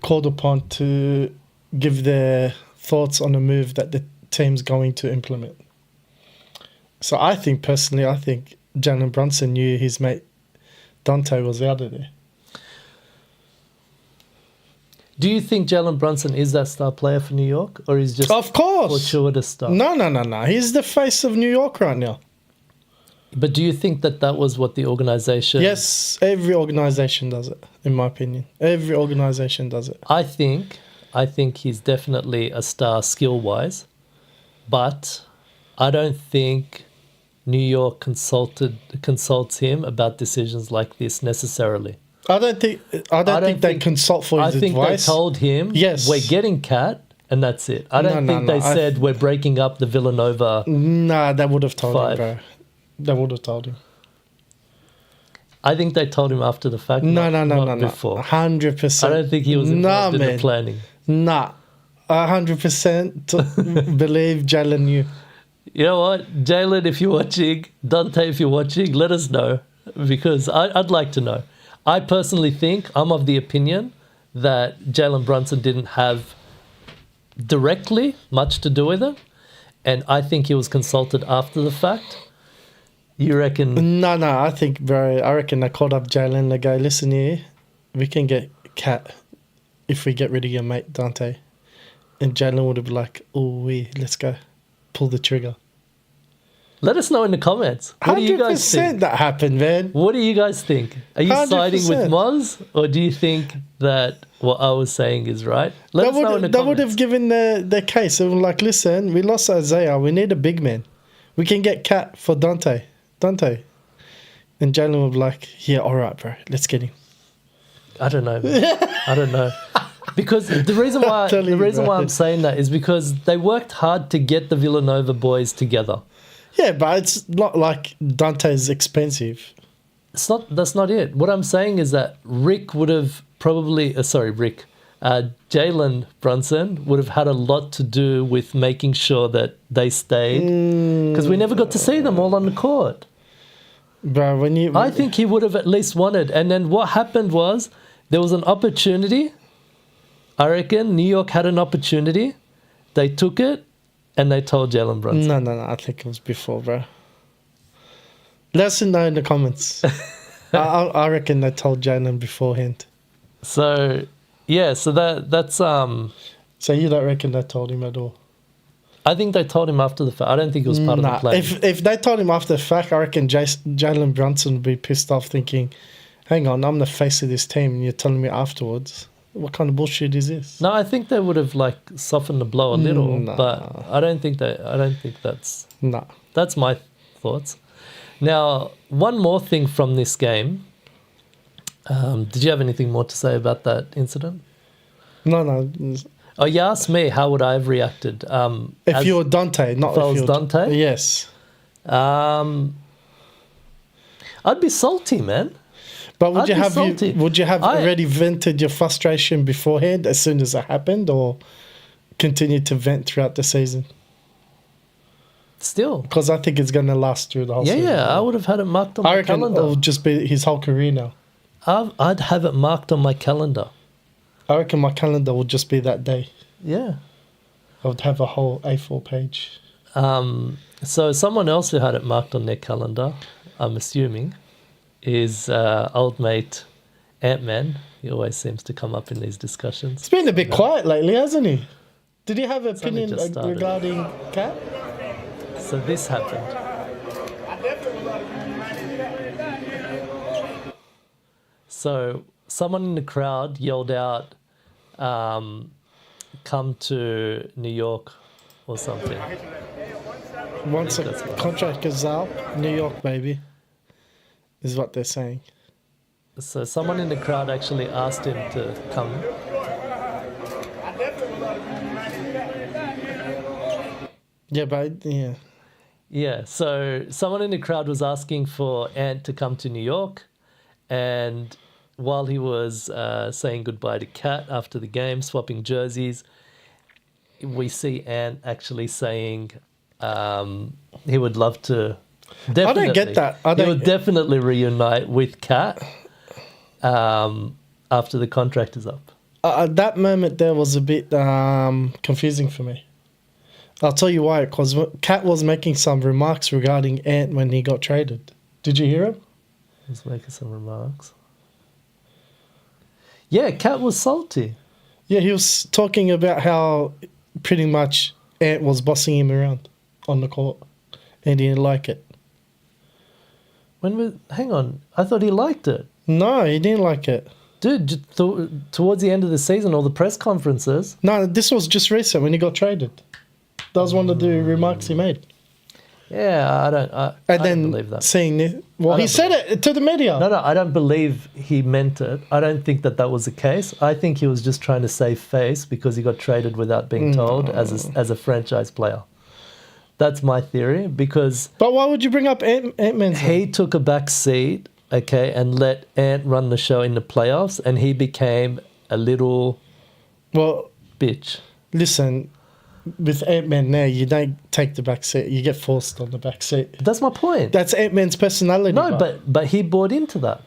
S2: called upon to give their thoughts on a move that the team's going to implement. So I think Jalen Brunson knew his mate Dante was out of there.
S1: Do you think Jalen Brunson is that star player for New York, or is just
S2: Of course.
S1: fortuitous star?
S2: No. He's the face of New York right now.
S1: But do you think that was what the organization?
S2: Yes, every organization does it, in my opinion. Every organization does it.
S1: I think he's definitely a star skill-wise, but I don't think New York consults him about decisions like this necessarily.
S2: I don't think they consult for his
S1: I think
S2: advice.
S1: they told him,
S2: Yes.
S1: we're getting Cat, and that's it. I don't think they said we're breaking up the Villanova.
S2: Nah, they would have told him,
S1: Five.
S2: bro. They would have told him.
S1: I think they told him after the fact.
S2: No.
S1: not before.
S2: 100%.
S1: I don't think he was involved in the planning.
S2: Nah. 100% believe Jalen knew.
S1: You know what, Jalen, if you're watching, Dante, if you're watching, let us know, because I'd like to know. I personally think, I'm of the opinion that Jalen Brunson didn't have directly much to do with it, and I think he was consulted after the fact. You reckon?
S2: No, I think, bro, I reckon they called up Jalen. They go, listen here, we can get Cat if we get rid of your mate, Dante. And Jalen would have been like, oh, let's go. Pull the trigger.
S1: Let us know in the comments. What do you guys think?
S2: 100% that happened, man.
S1: What do you guys think? Are you siding with
S2: 100%.
S1: Moz, or do you think that what I was saying is right? Let us know in the
S2: They
S1: comments.
S2: would have given their case. They were like, listen, we lost Isaiah. We need a big man. We can get Cat for Dante. And Jalen would be like, yeah, all right, bro. Let's get him.
S1: I don't know. I don't know. Because the reason why I'm saying that is because they worked hard to get the Villanova boys together.
S2: Yeah, but it's not like Dante's expensive.
S1: That's not it. What I'm saying is that Rick would have probably Jalen Brunson would have had a lot to do with making sure that they stayed, because we never got to see them all on the court.
S2: Bro,
S1: I think he would have at least wanted. And then what happened was there was an opportunity. I reckon New York had an opportunity. They took it and they told Jalen Brunson.
S2: No. I think it was before, bro. Let us know in the comments. I reckon they told Jalen beforehand.
S1: So, yeah, so that's
S2: So you don't reckon they told him at all?
S1: I think they told him after the fact. I don't think it was part of the plan.
S2: If they told him after the fact, I reckon Jalen Brunson would be pissed off thinking, hang on, I'm the face of this team and you're telling me afterwards. What kind of bullshit is this?
S1: No, I think they would have like softened the blow a little,
S2: Nah.
S1: but I don't think that's
S2: Nah.
S1: that's my thoughts. Now, one more thing from this game. Did you have anything more to say about that incident?
S2: No.
S1: Oh, you asked me how would I have reacted.
S2: If you were Dante, not
S1: if I
S2: if
S1: was
S2: you were
S1: Dante?
S2: Yes.
S1: I'd be salty, man.
S2: But
S1: I'd be salty.
S2: would you have already vented your frustration beforehand as soon as it happened, or continue to vent throughout the season?
S1: Still.
S2: Because I think it's going to last through the whole season.
S1: Yeah, I would have had it marked on
S2: I
S1: my
S2: reckon
S1: calendar.
S2: it'll just be his whole career now.
S1: I'd have it marked on my calendar.
S2: I reckon my calendar will just be that day.
S1: Yeah.
S2: I would have a whole A4 page.
S1: So someone else who had it marked on their calendar, I'm assuming, is old mate Ant-Man. He always seems to come up in these discussions.
S2: It's been a bit quiet lately, hasn't he? Did he have an
S1: only
S2: opinion
S1: just started.
S2: regarding Cat?
S1: So this happened. So someone in the crowd yelled out, come to New York or something.
S2: Once a
S1: That's right.
S2: contract goes out, New York, baby, is what they're saying.
S1: So someone in the crowd actually asked him to come.
S2: Yeah, but yeah.
S1: Yeah, so someone in the crowd was asking for Ant to come to New York, and while he was saying goodbye to Kat after the game, swapping jerseys, we see Ant actually saying he would love to. Definitely,
S2: I don't get that.
S1: He would definitely reunite with Kat after the contract is up.
S2: That moment there was a bit confusing for me. I'll tell you why. Because Kat was making some remarks regarding Ant when he got traded. Did you hear him?
S1: He was making some remarks. Yeah, Kat was salty.
S2: Yeah, he was talking about how pretty much Ant was bossing him around on the court, and he didn't like it.
S1: Hang on, I thought he liked it.
S2: No, he didn't like it.
S1: Dude, towards the end of the season, all the press conferences.
S2: No, this was just recent when he got traded. That was one of the remarks he made.
S1: Yeah, I don't believe that.
S2: Saying this, well, he said it to the media.
S1: No, I don't believe he meant it. I don't think that was the case. I think he was just trying to save face because he got traded without being told as a franchise player. That's my theory because...
S2: But why would you bring up Ant-Man?
S1: He took a back seat, okay, and let Ant run the show in the playoffs, and he became a little bitch.
S2: Listen, with Ant-Man now, you don't take the back seat. You get forced on the back seat.
S1: That's my point.
S2: That's Ant-Man's personality.
S1: No, but he bought into that.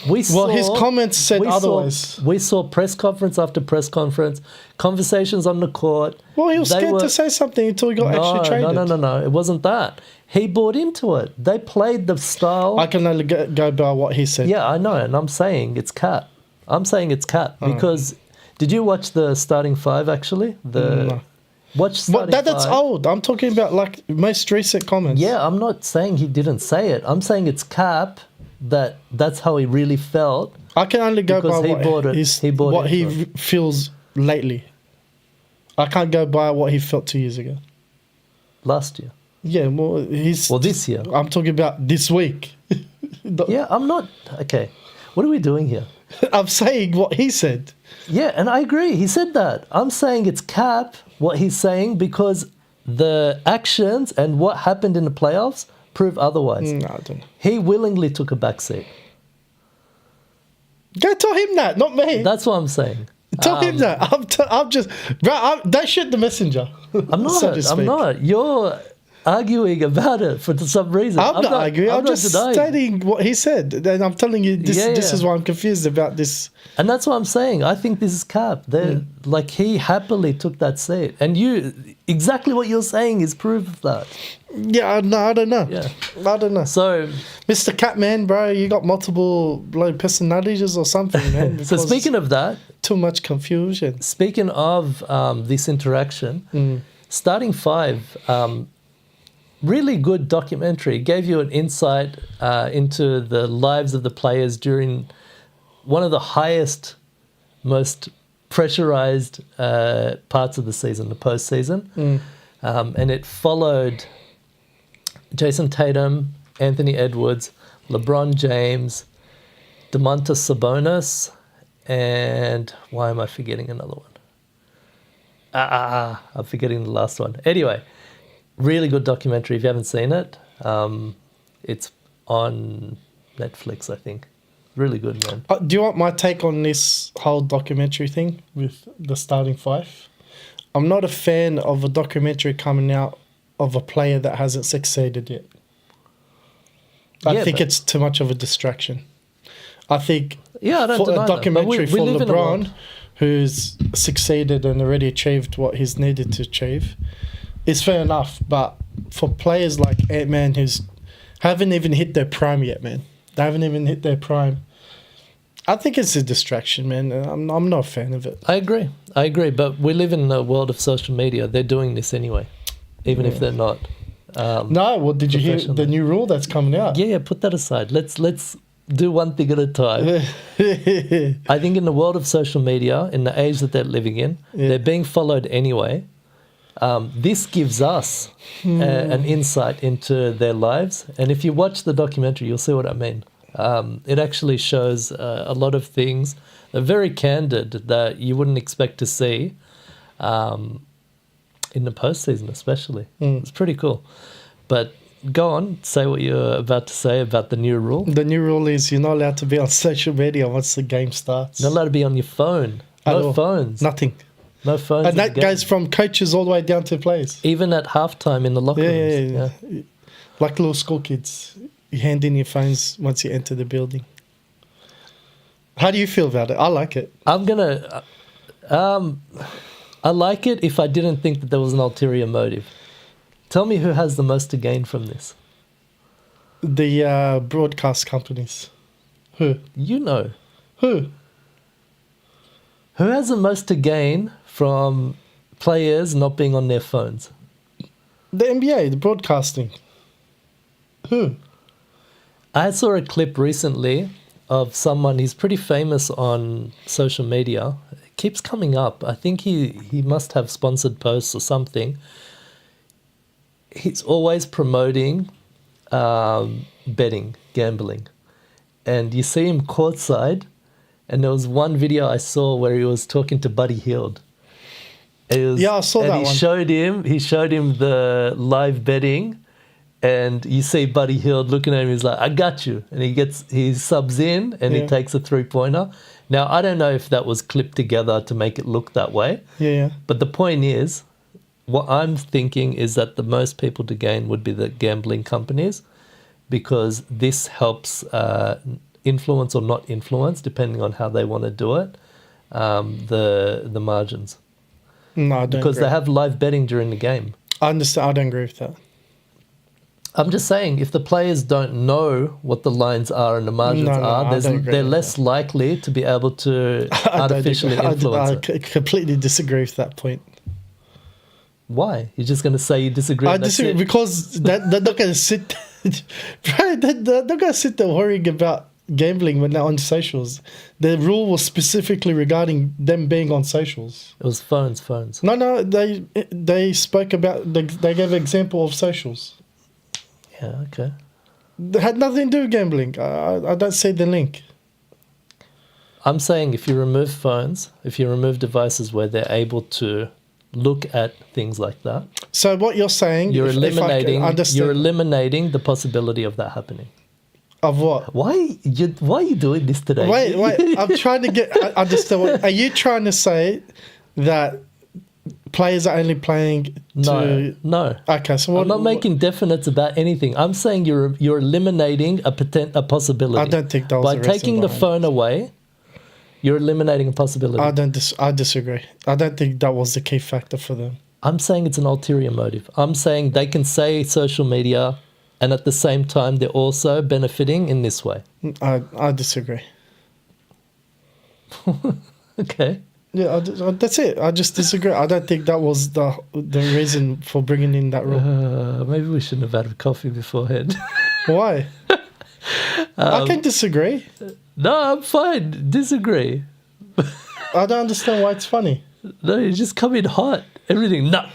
S1: His
S2: comments said otherwise.
S1: We saw press conference after press conference, conversations on the court.
S2: Well, he was scared to say something until he got actually traded.
S1: No. It wasn't that. He bought into it. They played the style.
S2: I can only go by what he said.
S1: Yeah, I know, and I'm saying it's cat. Because did you watch the starting five actually?
S2: No.
S1: Watch starting five.
S2: That's old. I'm talking about like most recent comments.
S1: Yeah, I'm not saying he didn't say it. I'm saying it's cap. That's how he really felt.
S2: I can only go by what he feels lately. I can't go by what he felt 2 years ago.
S1: Last year.
S2: Yeah,
S1: this year.
S2: I'm talking about this week.
S1: Yeah, I'm not... Okay, what are we doing here?
S2: I'm saying what he said.
S1: Yeah, and I agree. He said that. I'm saying it's cap, what he's saying, because the actions and what happened in the playoffs prove otherwise.
S2: No, I don't know.
S1: He willingly took a backseat.
S2: Go tell him that, not me.
S1: That's what I'm saying.
S2: Tell him that. I'm just... Bro, don't shoot the messenger.
S1: I'm not. You're arguing about it for some reason.
S2: I'm not arguing. I'm just stating what he said. And I'm telling you, this is why I'm confused about this.
S1: And that's what I'm saying. I think this is cap. Like, he happily took that seat. And exactly what you're saying is proof of that.
S2: Yeah, no, I don't know.
S1: Yeah.
S2: I don't know.
S1: So,
S2: Mr. Catman, bro, you got multiple personalities or something, man.
S1: So speaking of that,
S2: too much confusion.
S1: Speaking of this interaction, Starting Five, really good documentary. Gave you an insight into the lives of the players during one of the highest, most pressurized parts of the season, the postseason. And it followed Jason Tatum, Anthony Edwards, LeBron James, Domantas Sabonis, and why am I forgetting another one? I'm forgetting the last one. Anyway, really good documentary. If you haven't seen it, it's on Netflix, I think. Really good, man.
S2: Do you want my take on this whole documentary thing with the Starting Five? I'm not a fan of a documentary coming out of a player that hasn't succeeded yet. I think it's too much of a distraction. I think
S1: I don't deny
S2: a documentary
S1: that,
S2: for LeBron, who's succeeded and already achieved what he's needed to achieve, is fair enough. But for players like Ant-Man, who's haven't even hit their prime yet, man. They haven't even hit their prime. I think it's a distraction, man. I'm not a fan of it.
S1: I agree. But we live in a world of social media. They're doing this anyway, even if they're not.
S2: No, well, did you hear the new rule that's coming out?
S1: Yeah, put that aside. Let's do one thing at a time. I think in the world of social media, in the age that they're living in, they're being followed anyway. This gives us an insight into their lives. And if you watch the documentary, you'll see what I mean. It actually shows a lot of things that are very candid that you wouldn't expect to see in the postseason especially. It's pretty cool. But go on, say what you're about to say about the new rule.
S2: The new rule is you're not allowed to be on social media once the game starts.
S1: You're not allowed to be on your phone. No phones.
S2: Nothing.
S1: No phones.
S2: And that goes from coaches all the way down to players.
S1: Even at halftime in the locker rooms.
S2: Yeah. Like little school kids. You hand in your phones once you enter the building. How do you feel about it? I like it.
S1: I like it if I didn't think that there was an ulterior motive. Tell me who has the most to gain from this.
S2: The broadcast companies. Who?
S1: You know.
S2: Who?
S1: Who has the most to gain from players not being on their phones?
S2: The NBA, the broadcasting. Who?
S1: I saw a clip recently of someone, he's pretty famous on social media. It keeps coming up. I think he must have sponsored posts or something. He's always promoting betting, gambling. And you see him courtside, and there was one video I saw where he was talking to Buddy Hield.
S2: I saw that one.
S1: He showed him the live betting, and you see Buddy Hield looking at him. He's like, "I got you," and he subs in, and he takes a 3-pointer. Now I don't know if that was clipped together to make it look that way.
S2: Yeah.
S1: But the point is, what I'm thinking is that the most people to gain would be the gambling companies, because this helps influence or not influence, depending on how they want to do it, the margins.
S2: No, I don't
S1: Because
S2: agree.
S1: they have live betting during the game.
S2: I understand. I don't agree with that.
S1: I'm just saying, if the players don't know what the lines are and the margins are,
S2: I don't agree
S1: they're
S2: with
S1: less likely to be able to
S2: I don't
S1: artificially
S2: agree.
S1: influence
S2: I
S1: it.
S2: completely disagree with that point.
S1: Why? You're just going to say you disagree?
S2: I
S1: and that's
S2: disagree
S1: it?
S2: because they're not going to sit. Bro, they're not going to sit there worrying about gambling when they're on socials. The rule was specifically regarding them being on socials.
S1: It was phones.
S2: No, they spoke about. They gave an example of socials.
S1: Yeah, okay.
S2: It had nothing to do with gambling. I don't see the link.
S1: I'm saying if you remove phones, if you remove devices where they're able to look at things like that,
S2: So what you're saying,
S1: you're
S2: if I can understand
S1: you're eliminating the possibility of that happening.
S2: of what?
S1: Why are you doing this today?
S2: Wait. I'm trying to get. I understand. Are you trying to say that players are only playing to?
S1: No.
S2: Okay, so what?
S1: I'm not making definites about anything. I'm saying you're eliminating a possibility.
S2: I don't think that was
S1: by
S2: the reason
S1: taking the
S2: behind
S1: phone away. You're eliminating a possibility.
S2: I disagree. I don't think that was the key factor for them.
S1: I'm saying it's an ulterior motive. I'm saying they can say social media, and at the same time they're also benefiting in this way.
S2: I disagree.
S1: Okay.
S2: Yeah, that's it. I just disagree. I don't think that was the reason for bringing in that rule.
S1: Maybe we shouldn't have had a coffee beforehand.
S2: Why? I can disagree.
S1: No, I'm fine. Disagree.
S2: I don't understand why it's funny.
S1: No, you just come in hot. Everything. No.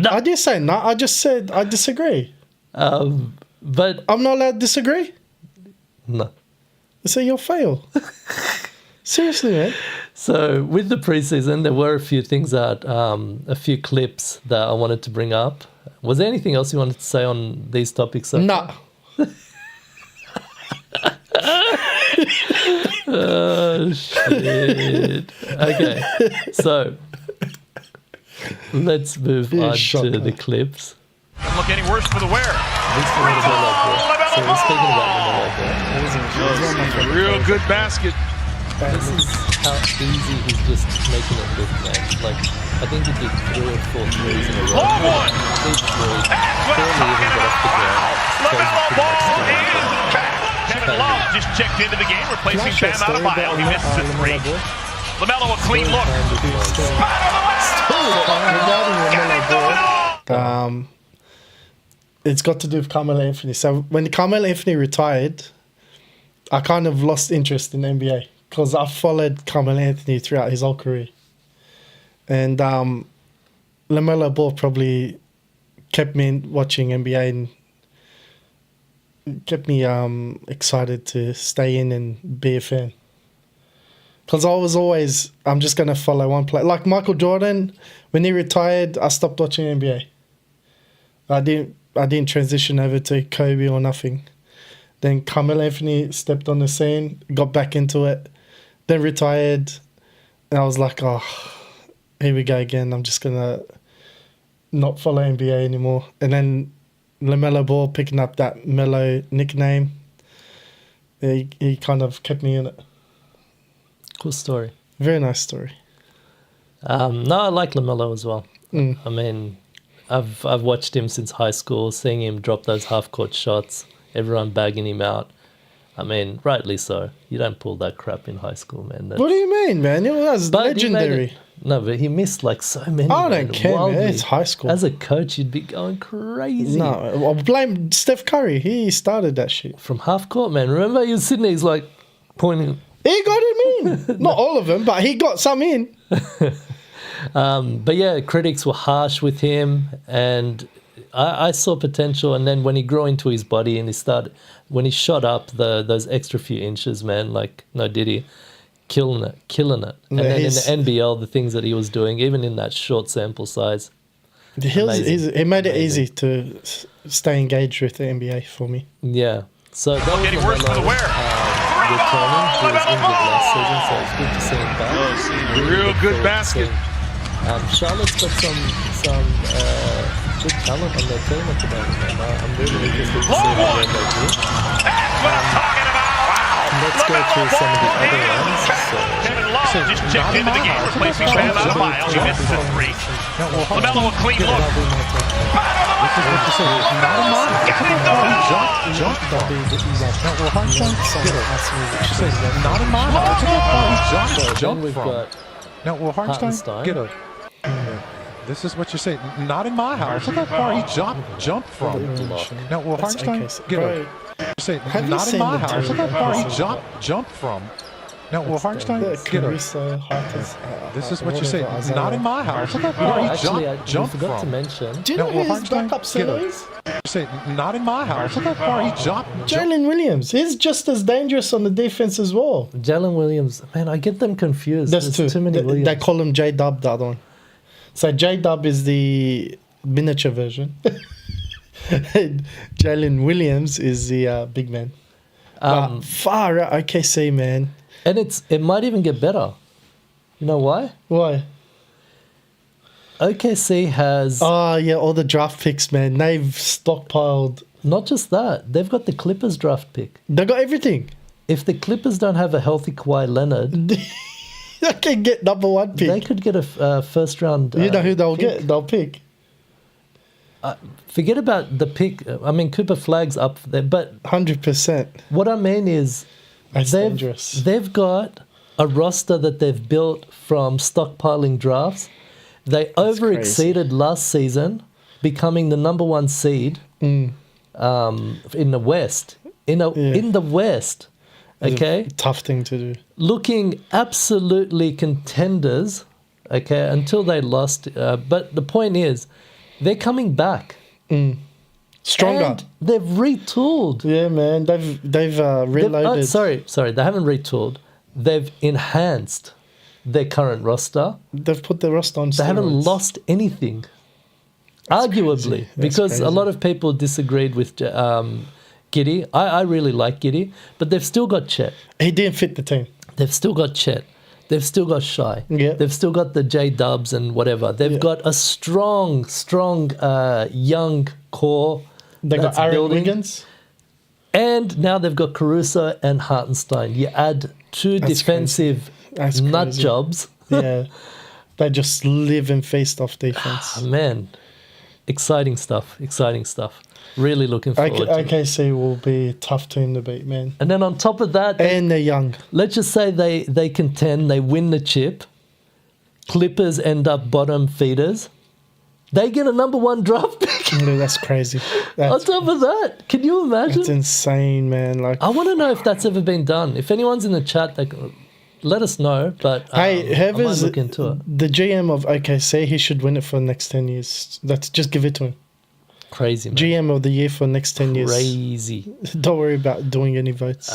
S2: I didn't say no. I just said I disagree.
S1: But
S2: I'm not allowed to disagree.
S1: no.
S2: So you'll fail. Seriously, man.
S1: So with the preseason, there were a few things that, a few clips that I wanted to bring up. Was there anything else you wanted to say on these topics? So
S2: No.
S1: Oh, shit. Okay. So let's move
S2: You
S1: on
S2: shocker.
S1: to the clips.
S3: Doesn't look any worse for the wearer.
S1: This one is all over. So we're speaking about Lamelo Ball.
S3: Real good basket.
S1: This is how easy he's just making it look, man. Like, I think he did 3 or 4 threes in a row.
S3: Long one.
S1: Big three.
S3: That's what I'm
S1: Barely even
S3: talking
S1: got off the ground.
S3: LaMelo
S1: Shows
S3: Ball
S1: he's pretty much
S3: is
S1: done.
S3: back. Kevin Love just checked into the game, replacing
S2: Can I share a
S3: Bam
S2: story
S3: Adebayo.
S2: about
S3: He misses a three.
S2: LaMelo Ball?
S3: LaMelo a clean look.
S2: It's got to do with Carmelo Anthony. So when Carmelo Anthony retired, I kind of lost interest in the NBA because I followed Carmelo Anthony throughout his whole career. And LaMelo Ball probably kept me watching NBA and kept me excited to stay in and be a fan. Because I was always, I'm just going to follow one player. Like Michael Jordan, when he retired, I stopped watching NBA. I didn't transition over to Kobe or nothing. Then Carmelo Anthony stepped on the scene, got back into it, then retired. And I was like, oh, here we go again. I'm just going to not follow NBA anymore. And then LaMelo Ball picking up that Melo nickname, he kind of kept me in it.
S1: Cool story.
S2: Very nice story.
S1: No, I like LaMelo as well.
S2: Mm.
S1: I mean, I've watched him since high school, seeing him drop those half-court shots, everyone bagging him out. I mean, rightly so. You don't pull that crap in high school, man.
S2: What do you mean, man? It was
S1: But he made
S2: legendary.
S1: it- No, but he missed like so many.
S2: I don't
S1: man,
S2: care, man.
S1: wildly.
S2: It's high school.
S1: As a coach, you'd be going crazy.
S2: No, I'll blame Steph Curry. He started that shit.
S1: From half court, man. Remember, he was sitting there, he's like pointing.
S2: He got him in. Not all of them, but he got some in.
S1: But yeah, critics were harsh with him, and I saw potential. And then when he grew into his body and when he shot up those extra few inches, man, like no did he, killing it. And
S2: Yeah,
S1: then in
S2: he's-
S1: the NBL, the things that he was doing, even in that short sample size, Amazing.
S2: He made it
S1: Amazing.
S2: easy to stay engaged with the NBA for me.
S1: yeah. So that was
S3: Getting worse for the wear.
S1: returning. He was injured last season, so it's good to see him back.
S3: Real good
S1: forward to
S3: basket.
S1: seeing. Charlotte's got some good talent on their team at the moment, man. I'm really interested to see how they do.
S3: That's what I'm talking about.
S1: Let's go through some of the other ones. So,
S3: Kevin Love just checked into the game, replacing Bam Adebayo. He misses a three. LaMelo a clean look.
S5: Not in my house. Look at where he
S1: then
S5: jumped
S1: we've
S5: from.
S1: got
S5: Now, well, Hartenstein,
S1: Hartenstein.
S5: get a. This is what you say. Not in my house. Look how far he jumped from. Now, well,
S2: That's
S5: Hartenstein,
S2: okay.
S5: get
S2: Bro,
S5: a. Say,
S2: have you
S5: not in
S2: seen
S5: my
S2: the
S5: house. Look how far he
S2: Jordan
S5: jumped from. Now, well, Hartenstein, get a.
S2: Caruso, Hartenstein,
S5: This is what you say.
S2: whatever,
S5: Not in
S2: Isaiah.
S5: my house. Look how
S1: Oh,
S5: far he
S1: actually, we
S5: jumped
S1: forgot to
S5: from.
S1: mention
S2: Do you
S5: Now,
S2: know
S5: well,
S2: who his
S5: Hartenstein,
S2: backup
S5: get
S2: center
S5: a-
S2: is?
S5: Say, not in my house. Look how far he jumped.
S2: Jalen Williams. He's just as dangerous on the defense as well.
S1: Jalen Williams. Man, I get them confused.
S2: That's
S1: There's too many
S2: They
S1: Williams.
S2: call him J Dub, the other one. So J Dub is the miniature version. Jalen Williams is the big man. But far out OKC, man.
S1: And it might even get better. You know why?
S2: Why?
S1: OKC has
S2: Oh, yeah, all the draft picks, man. They've stockpiled.
S1: not just that, they've got the Clippers draft pick.
S2: They got everything.
S1: If the Clippers don't have a healthy Kawhi Leonard,
S2: They can get number one pick.
S1: they could get a first round.
S2: You know who they'll
S1: pick.
S2: get? They'll pick.
S1: Forget about the pick. I mean, Cooper Flag's up there, but
S2: 100%.
S1: what I mean is
S2: That's
S1: they've
S2: dangerous.
S1: they've got a roster that they've built from stockpiling drafts. They over-exceeded last season, becoming the number one seed in the West. In the West, okay,
S2: Tough thing to do.
S1: looking absolutely contenders. Okay, until they lost. But the point is, they're coming back.
S2: Stronger.
S1: And they've retooled.
S2: Yeah, man. They've
S1: They've-
S2: reloaded.
S1: sorry, they haven't retooled. They've enhanced their current roster.
S2: They've put the roster on
S1: They haven't
S2: steroids.
S1: lost anything. Arguably,
S2: crazy. That's
S1: because a
S2: crazy.
S1: lot of people disagreed with Giddey. I really like Giddey, but they've still got Chet.
S2: He didn't fit the team.
S1: They've still got Chet. They've still got Shai.
S2: Yeah.
S1: They've still got the J Dubs and whatever. They've got a strong young core.
S2: They got
S1: that's
S2: Aaron
S1: building.
S2: Wiggins.
S1: And now they've got Caruso and Hartenstein. You add two
S2: That's
S1: defensive
S2: That's
S1: nut
S2: crazy.
S1: jobs.
S2: Yeah. They just live and feast off defense.
S1: Man, exciting stuff. Really looking forward to it.
S2: OKC will be a tough team to beat, man.
S1: And then on top of that,
S2: And they're young.
S1: let's just say they contend, they win the chip. Clippers end up bottom feeders. They get a number one draft pick.
S2: Yeah, that's crazy.
S1: On
S2: That's,
S1: top of that, can you imagine?
S2: that's insane, man. Like,
S1: I want to know if that's ever been done. If anyone's in the chat, let us know. But
S2: hey,
S1: I might
S2: whoever's
S1: look into it.
S2: the GM of OKC, he should win it for the next 10 years. Just give it to him.
S1: Crazy, man.
S2: GM of the year for the next 10 years.
S1: Crazy.
S2: Don't worry about doing any votes.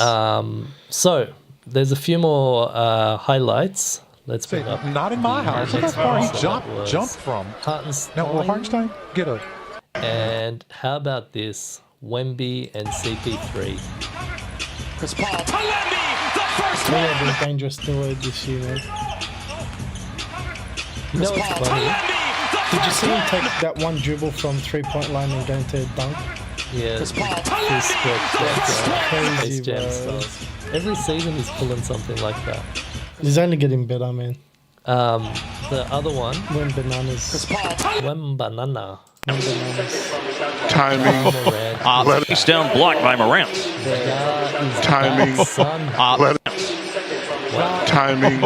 S1: So there's a few more highlights. Let's
S5: Say,
S1: bring up.
S5: not in my house. Look how far he jumped from.
S1: Hartenstein.
S5: Now, well, Hartenstein, get a.
S1: And how about this? Wemby and CP3.
S3: Chris Paul. Palembi, the first
S2: They
S3: one.
S2: have been dangerous to word this year, man.
S1: You know what's funny?
S3: Palembi, the
S2: Did you
S3: first
S2: see him
S3: one.
S2: take that one dribble from 3-point line and go into a dunk?
S1: Yeah,
S3: Chris Paul.
S1: full script,
S2: Crazy,
S1: Space Jam
S2: bro.
S1: style. Every season he's pulling something like that.
S2: He's only getting better, man.
S1: the other one.
S2: When bananas.
S1: When banana.
S2: When bananas.
S3: Timing.
S1: Morant.
S6: Face down blocked by Morant.
S3: Timing.
S1: Son.
S3: Timing.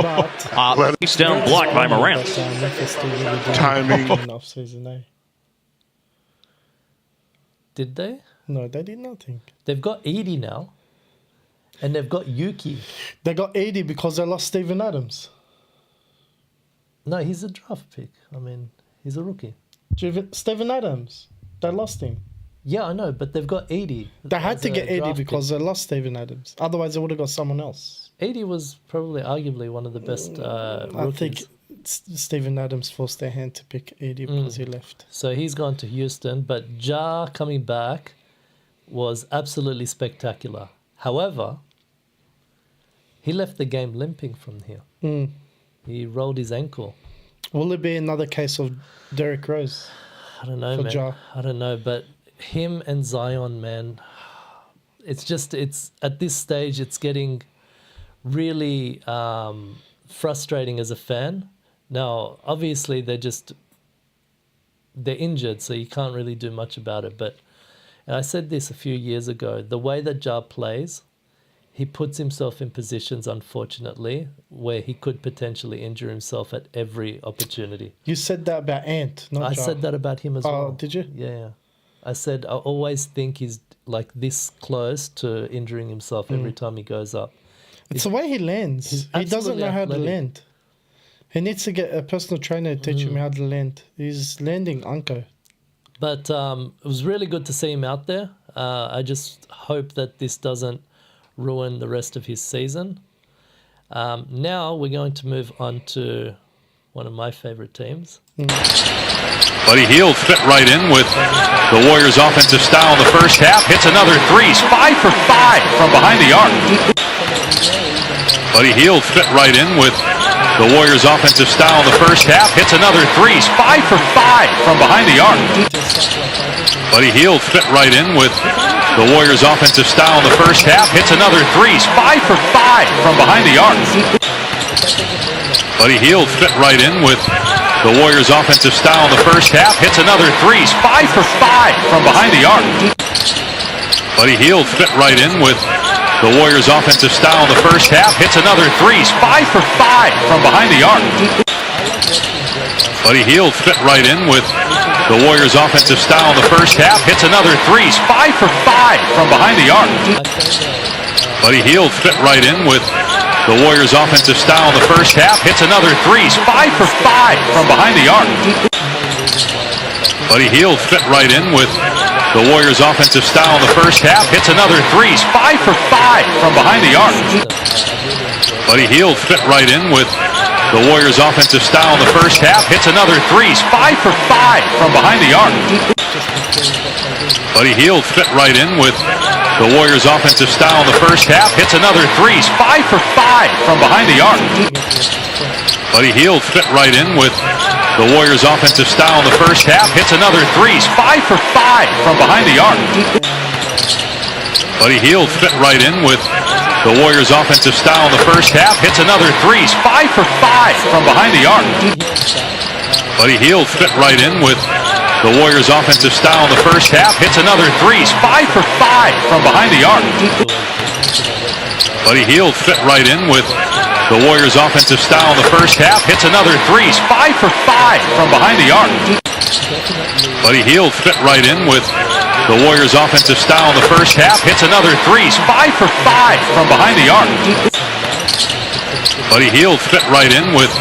S6: Face down blocked by Morant.
S2: Memphis still really doing
S3: Timing.
S2: in off-season, eh?
S1: Did they?
S2: No, they did nothing.
S1: They've got Edie now. And they've got Yuki.
S2: They got 80 because they lost Steven Adams.
S1: No, he's a draft pick. I mean, he's a rookie.
S2: Steven Adams. They lost him.
S1: Yeah, I know, but they've got 80.
S2: They had
S1: as
S2: to
S1: a
S2: get 80
S1: draft
S2: because they lost Steven Adams. Otherwise, they would have got someone else.
S1: pick. 80 was probably arguably one of the best rookies.
S2: I think Steven Adams forced their hand to pick 80 because he left.
S1: So he's gone to Houston, but Ja coming back was absolutely spectacular. However, he left the game limping from here. He rolled his ankle.
S2: Will it be another case of Derrick Rose?
S1: I don't know,
S2: For
S1: man.
S2: Ja.
S1: I don't know, but him and Zion, man, it's at this stage, it's getting really frustrating as a fan. Now, obviously, they're injured, so you can't really do much about it. But and I said this a few years ago, the way that Ja plays, he puts himself in positions, unfortunately, where he could potentially injure himself at every opportunity.
S2: You said that about Ant, not
S1: I
S2: Ja.
S1: said that about him as well.
S2: Oh, did you?
S1: Yeah. I said I always think he's like this close to injuring himself every time he goes up.
S2: It's the way he lands.
S1: he's
S2: He doesn't
S1: absolutely
S2: know how
S1: athletic.
S2: to land. He needs to get a personal trainer to teach him how to land. He's landing unco.
S1: But it was really good to see him out there. I just hope that this doesn't ruin the rest of his season. Now we're going to move on to one of my favorite teams.
S6: Buddy Hield fit right in with the Warriors' offensive style in the first half. Hits another three. 5 for 5 from behind the arc. Buddy Hield fit right in with the Warriors' offensive style in the first half. Hits another three. 5 for 5 from behind the arc. Buddy Hield fit right in with the Warriors' offensive style in the first half. Hits another three. 5 for 5 from behind the arc. Buddy Hield fit right in with the Warriors' offensive style in the first half. Hits another three. 5 for 5 from behind the arc. Buddy Hield fit right in with the Warriors' offensive style in the first half. Hits another three. 5 for 5 from behind the arc. Buddy Hield fit right in with the Warriors' offensive style in the first half. Hits another three. 5 for 5 from behind the arc. Buddy Hield fit right in with the Warriors' offensive style in the first half. Hits another three. 5 for 5 from behind the arc. Buddy Hield fit right in with the Warriors' offensive style in the first half. Hits another three. 5 for 5 from behind the arc. Buddy Hield fit right in with the Warriors' offensive style in the first half. Hits another three. 5 for 5 from behind the arc. Buddy Hield fit right in with the Warriors' offensive style in the first half. Hits another three. 5 for 5 from behind the arc. Buddy Hield fit right in with the Warriors' offensive style in the first half. Hits another three. 5 for 5 from behind the arc. Buddy Hield fit right in with the Warriors' offensive style in the first half. Hits another three. 5 for 5 from behind the arc. Buddy Hield fit right in with the Warriors' offensive style in the first half. Hits another three. 5 for 5 from behind the arc. Buddy Hield fit right in with the Warriors' offensive style in the first half. Hits another three. 5 for 5 from behind the arc. Buddy Hield fit right in with the Warriors' offensive style in the first half. Hits another three. 5 for 5 from behind the arc. Buddy Hield fit right in with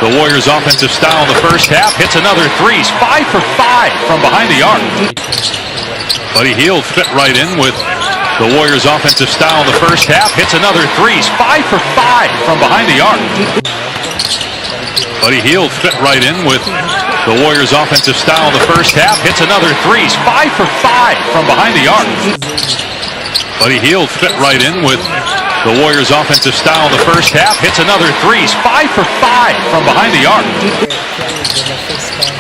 S6: the Warriors' offensive style in the first half. Hits another three. 5 for 5 from behind the arc. Buddy Hield fit right in with the Warriors' offensive style in the first half. Hits another three. 5 for 5 from behind the arc. Buddy Hield fit right in with the Warriors' offensive style in the first half. Hits another three. 5 for 5 from behind the arc. Buddy Hield fit right in with the Warriors' offensive style in the first half. Hits another three. 5 for 5 from behind the arc.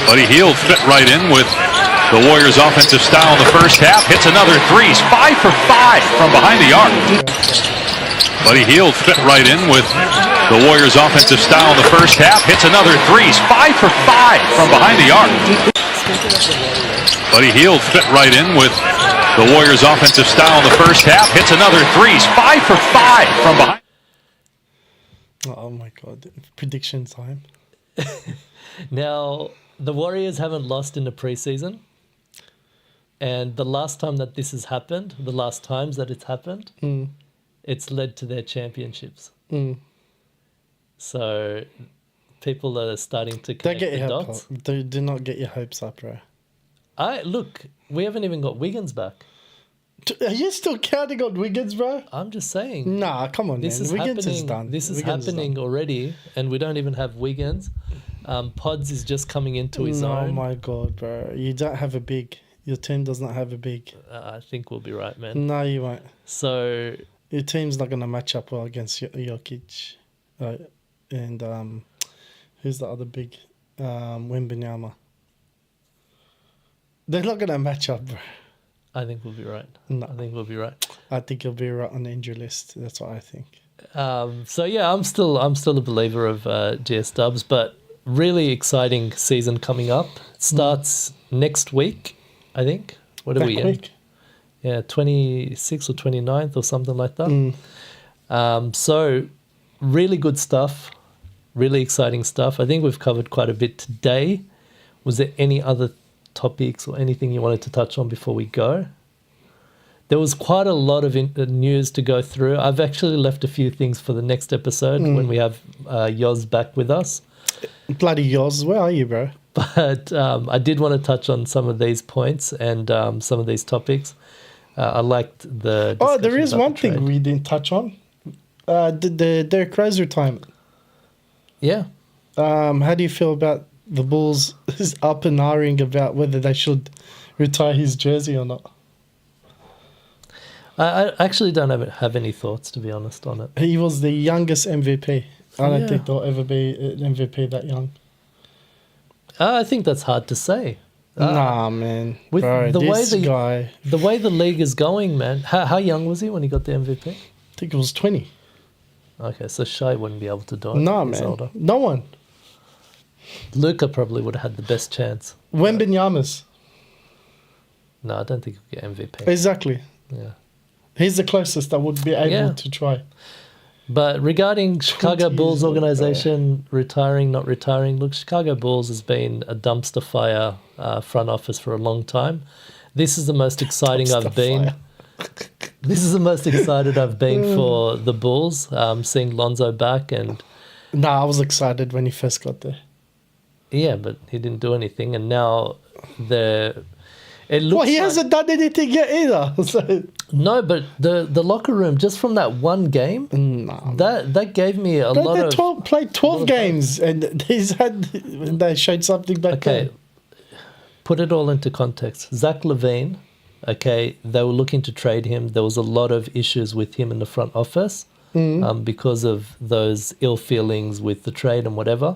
S6: Buddy Hield fit right in with the Warriors' offensive style in the first half. Hits another three. 5 for 5 from behind the arc. Buddy Hield fit right in with the Warriors' offensive style in the first half. Hits another threes. 5 for 5 from behind the arc. Buddy Hield fit right in with the Warriors' offensive style in the first half. Hits another threes. 5 for 5 from behind.
S2: Oh my God. Prediction time.
S1: Now, the Warriors haven't lost in the preseason. And the last time that this has happened, the last times that it's happened, it's led to their championships. So people are starting to connect the dots.
S2: Do not get your hopes up, bro.
S1: Look, we haven't even got Wiggins back.
S2: Are you still counting on Wiggins, bro?
S1: I'm just saying.
S2: Nah, come on,
S1: This
S2: man.
S1: is
S2: Wiggins
S1: happening.
S2: is done.
S1: This is
S2: Wiggins
S1: happening
S2: done.
S1: already, and we don't even have Wiggins. Pods is just coming into his
S2: Oh
S1: own.
S2: my God, bro. You don't have a big. Your team does not have a big.
S1: I think we'll be right, man.
S2: No, you won't.
S1: So
S2: Your team's not going to match up well against Jokic. And who's the other big? Wembanyama. They're not going to match up, bro.
S1: I think we'll be right.
S2: No.
S1: I think we'll be right.
S2: I think you'll be right on the injury list. That's what I think.
S1: So yeah, I'm still a believer of GS Dubs, but really exciting season coming up. It starts next week, I think. What are we in?
S2: Week.
S1: Yeah, 26th or 29th or something like that. So really good stuff, really exciting stuff. I think we've covered quite a bit today. Was there any other topics or anything you wanted to touch on before we go? There was quite a lot of news to go through. I've actually left a few things for the next episode when we have Yoz back with us.
S2: Bloody Yoz, where are you, bro?
S1: But I did want to touch on some of these points and some of these topics. I liked the.
S2: Oh, there
S1: discussion
S2: is
S1: about
S2: one
S1: the
S2: thing
S1: trade.
S2: we didn't touch on. The Derrick Rose retirement.
S1: Yeah.
S2: How do you feel about the Bulls up and ahhing about whether they should retire his jersey or not?
S1: I actually don't have any thoughts, to be honest, on it.
S2: He was the youngest MVP. I don't
S1: Yeah.
S2: think there'll ever be an MVP that young.
S1: I think that's hard to say.
S2: Nah, man.
S1: with
S2: Bro,
S1: the way
S2: this
S1: the-
S2: guy,
S1: The way the league is going, man. How young was he when he got the MVP?
S2: I think it was 20.
S1: Okay, so Shai wouldn't be able to do it.
S2: Nah,
S1: He's
S2: man.
S1: older.
S2: No one.
S1: Luka probably would have had the best chance.
S2: Wembanyama's.
S1: No, I don't think he'll get MVP.
S2: Exactly.
S1: Yeah.
S2: He's the closest I would be able
S1: Yeah.
S2: to try.
S1: But regarding Chicago
S2: 20
S1: Bulls
S2: years old,
S1: organization retiring, not retiring, look, Chicago Bulls has been a dumpster fire front office for a long time. This is the most exciting
S2: Dumpster
S1: I've been.
S2: fire.
S1: This is the most excited I've been for the Bulls, seeing Lonzo back. And
S2: Nah, I was excited when he first got there.
S1: yeah, but he didn't do anything. And now it looks
S2: Well, he
S1: like,
S2: hasn't done anything yet either. So,
S1: no, but the locker room, just from that one game,
S2: nah.
S1: that gave me a lot
S2: They
S1: of...
S2: played 12 games and they showed something back
S1: Okay,
S2: there.
S1: put it all into context. Zach LaVine, okay, they were looking to trade him. There was a lot of issues with him in the front office because of those ill feelings with the trade and whatever.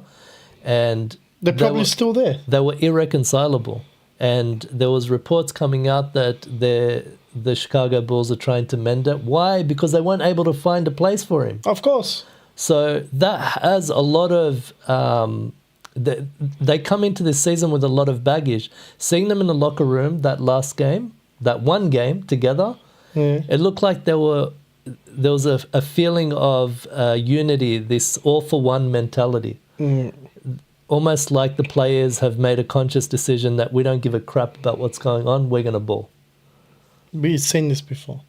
S1: And
S2: They're
S1: they
S2: probably
S1: were-
S2: still there.
S1: they were irreconcilable. And there was reports coming out that the Chicago Bulls are trying to mend it. Why? Because they weren't able to find a place for him.
S2: Of course.
S1: So that has a lot of... they come into this season with a lot of baggage. Seeing them in the locker room, that last game, that one game together, it looked like there was a feeling of unity, this all-for-one mentality. Almost like the players have made a conscious decision that we don't give a crap about what's going on, we're going to ball.
S2: We've seen this before.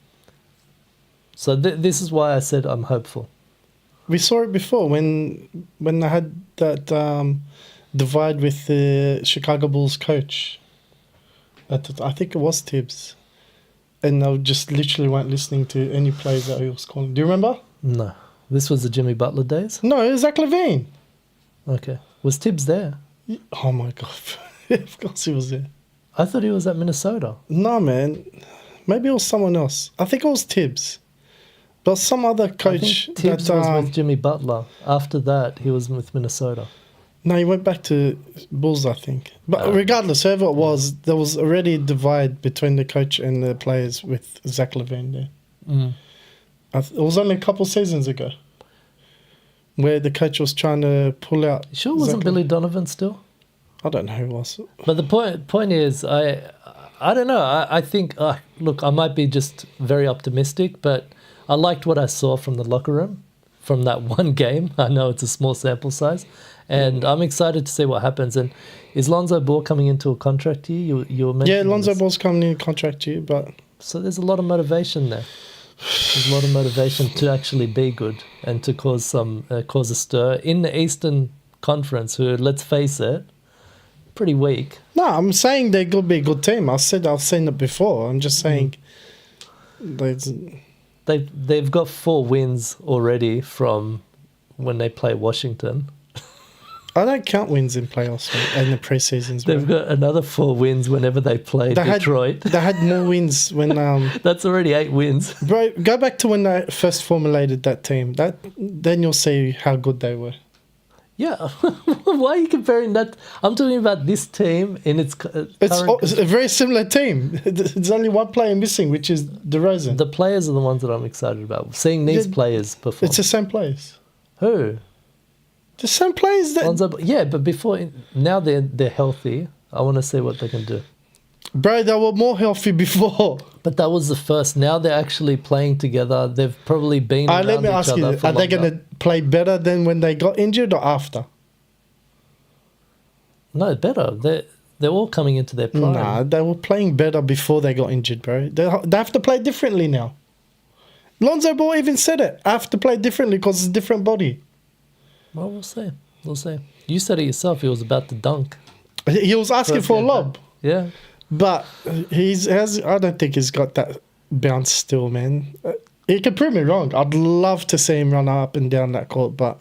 S1: So this is why I said I'm hopeful.
S2: We saw it before when they had that divide with the Chicago Bulls coach. I think it was Tibbs. And they just literally weren't listening to any plays that he was calling. Do you remember?
S1: No. This was the Jimmy Butler days?
S2: No, it was Zach LaVine.
S1: Okay. Was Tibbs there?
S2: Oh my God. Of course he was there.
S1: I thought he was at Minnesota.
S2: No, man. Maybe it was someone else. I think it was Tibbs. But some other
S1: I think
S2: coach
S1: Tibbs
S2: that
S1: was with Jimmy Butler. After that, he was with Minnesota.
S2: no, he went back to Bulls, I think. But regardless, whoever it was, there was already a divide between the coach and the players with Zach LaVine there. It was only a couple seasons ago. where the coach was trying to pull out.
S1: Sure, wasn't Billy Donovan still?
S2: I don't know who it was.
S1: But the point is, I don't know. I think, look, I might be just very optimistic, but I liked what I saw from the locker room from that one game. I know it's a small sample size, and I'm excited to see what happens. And is Lonzo Ball coming into a contract year? You were mentioning
S2: Lonzo
S1: this.
S2: Ball's coming in contract year, but
S1: So there's a lot of motivation there. There's a lot of motivation to actually be good and to cause a stir in the Eastern Conference, who, let's face it, pretty weak.
S2: no, I'm saying they're going to be a good team. I've seen it before. I'm just saying
S1: They've got 4 wins already from when they play Washington.
S2: I don't count wins in playoffs in the preseasons.
S1: They've got another 4 wins whenever they play Detroit.
S2: They had more wins when.
S1: That's already 8 wins.
S2: Bro, go back to when they first formulated that team. Then you'll see how good they were.
S1: Yeah. Why are you comparing that? I'm talking about this team in its
S2: It's a very similar team. There's only one player missing, which is DeRozan.
S1: The players are the ones that I'm excited about. Seeing these players perform.
S2: It's the same players.
S1: Who?
S2: The same players that.
S1: Yeah, but now they're healthy. I want to see what they can do.
S2: Bro, they were more healthy before.
S1: But that was the first. Now they're actually playing together. They've probably been around
S2: Let me
S1: each
S2: ask you,
S1: other for
S2: are they
S1: longer.
S2: going to play better than when they got injured or after?
S1: No, better. They're all coming into their prime.
S2: Nah, they were playing better before they got injured, bro. They have to play differently now. Lonzo Ball even said it. I have to play differently because it's a different body.
S1: Well, we'll see. We'll see. You said it yourself. He was about to dunk.
S2: He was asking for a lob.
S1: Yeah.
S2: But I don't think he's got that bounce still, man. He could prove me wrong. I'd love to see him run up and down that court, but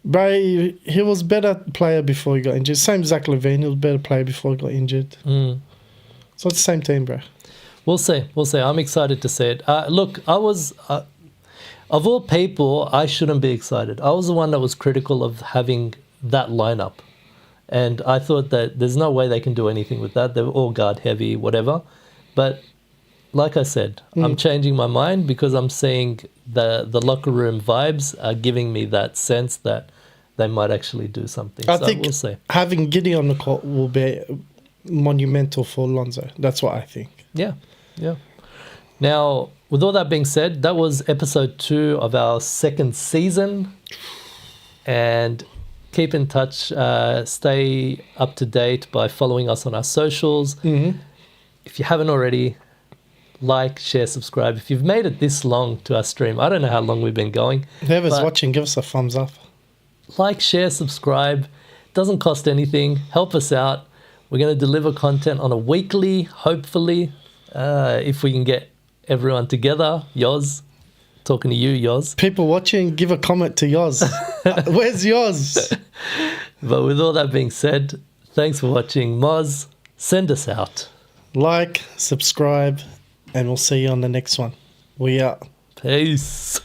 S2: bro, he was a better player before he got injured. Same Zach LaVine, he was a better player before he got injured. So it's the same team, bro.
S1: We'll see. We'll see. I'm excited to see it. Look, I was... of all people, I shouldn't be excited. I was the one that was critical of having that lineup. And I thought that there's no way they can do anything with that. They were all guard heavy, whatever. But like I said, I'm changing my mind because I'm seeing the locker room vibes are giving me that sense that they might actually do something.
S2: I think
S1: we'll see.
S2: Having Giddy on the court will be monumental for Lonzo. That's what I think.
S1: Yeah, yeah. Now, with all that being said, that was episode 2 of our 2nd season. And keep in touch, stay up to date by following us on our socials. If you haven't already, like, share, subscribe. If you've made it this long to our stream, I don't know how long we've been going.
S2: Whoever's watching, give us a thumbs up.
S1: Like, share, subscribe. Doesn't cost anything. Help us out. We're going to deliver content on a weekly, hopefully, if we can get everyone together. Yoz, talking to you, Yoz.
S2: People watching, give a comment to Yoz. Where's Yoz?
S1: But with all that being said, thanks for watching. Moz, send us out.
S2: Like, subscribe, and we'll see you on the next one. We out.
S1: Peace.